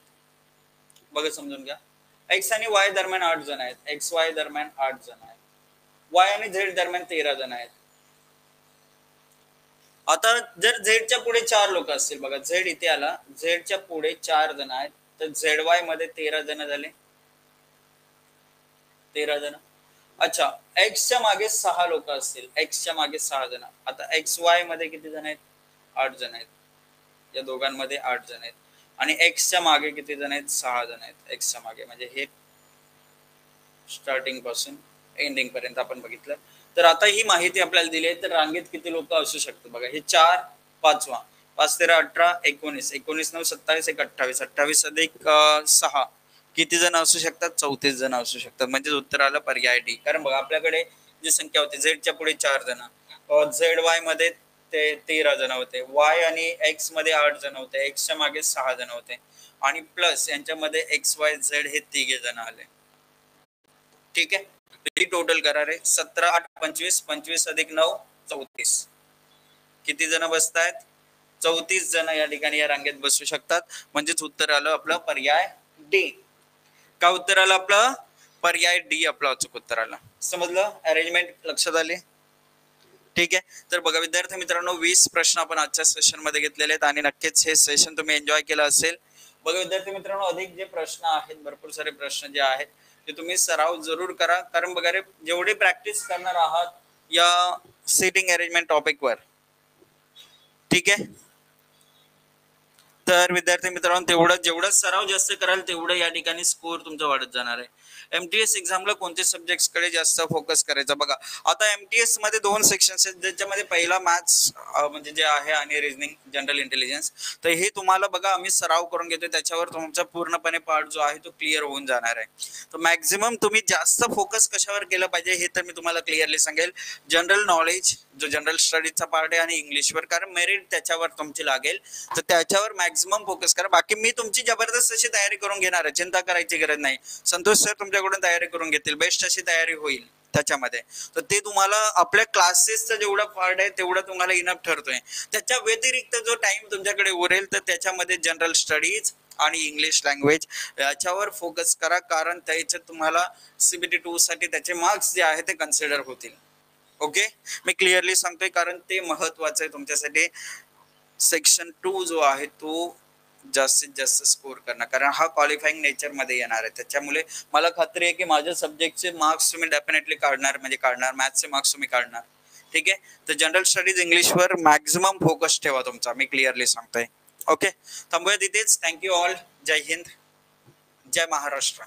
बघा समजून घ्या. एक्स आणि वाय दरम्यान 8 जण आहेत. एक्स वाय दरम्यान 8 जण आहेत. वाय आणि झेड दरम्यान 13 जण आहेत. आता जर झेडच्या पुढे 4 लोक असतील, बघा झेड इथे आला, झेडच्या पुढे 4 जण आहेत, तर झेड वाय मध्ये 13 जण झाले. 13 जण. अच्छा, एक्सच्या मागे 6 लोक असतील, एक्सच्या मागे 6 जण. आता एक्स वाय मध्ये किती जण आहेत? 8 जण आहेत. या दोघांमध्ये 8 जण आहेत. आणि एक्सच्या मागे किती जण आहेत? 6 जण आहेत एक्सच्या मागे. म्हणजे हे स्टार्टिंग पासून एंडिंग पर्यंत आपण बघितलं. तर आता ही माहिती आपल्याला दिली आहे, तर रांगेत किती लोक असू शकतात बघा. हे 4 5वा 5 13 18 19 19 9 27 1 28 28 अधिक 6 किती जण असू शकतात? 34 जण असू शकतात. म्हणजे उत्तर आलं पर्याय डी. कारण बघा आपल्याकडे जी संख्या होती, झेडच्या पुढे 4 जण, झेड वाय मध्ये ते 13 जण होते, वाय आणि एक्स मध्ये 8 जण होते, एक्सच्या मागे 6 जण होते, आणि प्लस यांच्यामध्ये एक्स वाय झेड हे 3 जण आले. ठीक आहे, टोटल करा रे. 17 8 25 25 अधिक 9 34. किती जण बसतायत? 34 जण या ठिकाणी या रांगेत बसू शकतात. म्हणजेच उत्तर आलं आपलं पर्याय डी. का उत्तर आलं आपलं? पर्याय डी आपलं अचूक उत्तर आलं. समजलं? अरेंजमेंट लक्षात आली? ठीक आहे, तर बघा विद्यार्थी मित्रांनो, 20 प्रश्न आपण आजच्या सेशन मध्ये घेतलेले आहेत आणि नक्कीच हे सेशन तुम्ही एन्जॉय केलं असेल. बघा विद्यार्थी मित्रांनो, अधिक जे प्रश्न आहेत, भरपूर सारे प्रश्न जे आहेत ते तुम्ही सराव जरूर करा. कारण बघा रे, जेवढे प्रॅक्टिस करणार आहात या सीटिंग अरेंजमेंट टॉपिक वर, ठीक आहे, तर विद्यार्थी मित्रांनो तेवढं जेवढा सराव जास्त कराल तेवढं या ठिकाणी स्कोर तुमचा वाढत जाणार आहे. एमटीएस एक्झामला कोणत्या सब्जेक्ट्स कडे जास्त फोकस करायचा बघा. आता एमटीएस मध्ये 2 सेक्शन्स आहेत, ज्याच्यामध्ये पहिला मॅथ्स म्हणजे जे आहे आणि रिजनिंग जनरल इंटेलिजन्स. तर हे तुम्हाला बघा आम्ही सराव करून घेतोय, त्याच्यावर तुमचा पूर्णपणे पार्ट जो आहे तो क्लिअर होऊन जाणार आहे. तर मॅक्झिमम तुम्ही जास्त फोकस कशावर केलं पाहिजे हे तर मी तुम्हाला क्लिअरली सांगेल. जनरल नॉलेज जो जनरल स्टडीजचा पार्ट आहे आणि इंग्लिशवर, कारण मेरिट त्याच्यावर तुमची लागेल, तर त्याच्यावर मॅक्झिमम फोकस करा. बाकी मी तुमची जबरदस्त अशी तयारी करून घेणार आहे, चिंता करायची गरज नाही. संतोष सर तुमच्याकडून तयारी करून घेतील, बेस्ट अशी तयारी होईल त्याच्यामध्ये. तर ते तुम्हाला आपल्या क्लासेसचा जेवढा पार्ट आहे तेवढा तुम्हाला इनफ ठरतोय. त्याच्या व्यतिरिक्त जो टाइम तुमच्याकडे उरेल तर त्याच्यामध्ये जनरल स्टडीज आणि इंग्लिश लँग्वेज याच्यावर फोकस करा, कारण त्याच्यात तुम्हाला CBT 2 साठी त्याचे मार्क्स जे आहे ते कन्सिडर होतील. ओके, मी क्लिअरली सांगतोय कारण ते महत्वाचं आहे तुमच्यासाठी. सेक्शन 2 जो आहे तो जास्तीत जास्त स्कोर करणं, कारण हा क्वालिफाईंग नेचर मध्ये येणार आहे. त्याच्यामुळे मला खात्री आहे की माझ्या सब्जेक्टचे मार्क्स तुम्ही डेफिनेटली काढणार, म्हणजे काढणार, मॅथ्सचे मार्क्स तुम्ही काढणार. ठीक आहे, तर जनरल स्टडीज इंग्लिशवर मॅक्झिमम फोकस ठेवा तुमचा, मी क्लिअरली सांगतोय. ओके, थांबूया तिथेच. Thank you all. जय हिंद, जय महाराष्ट्र.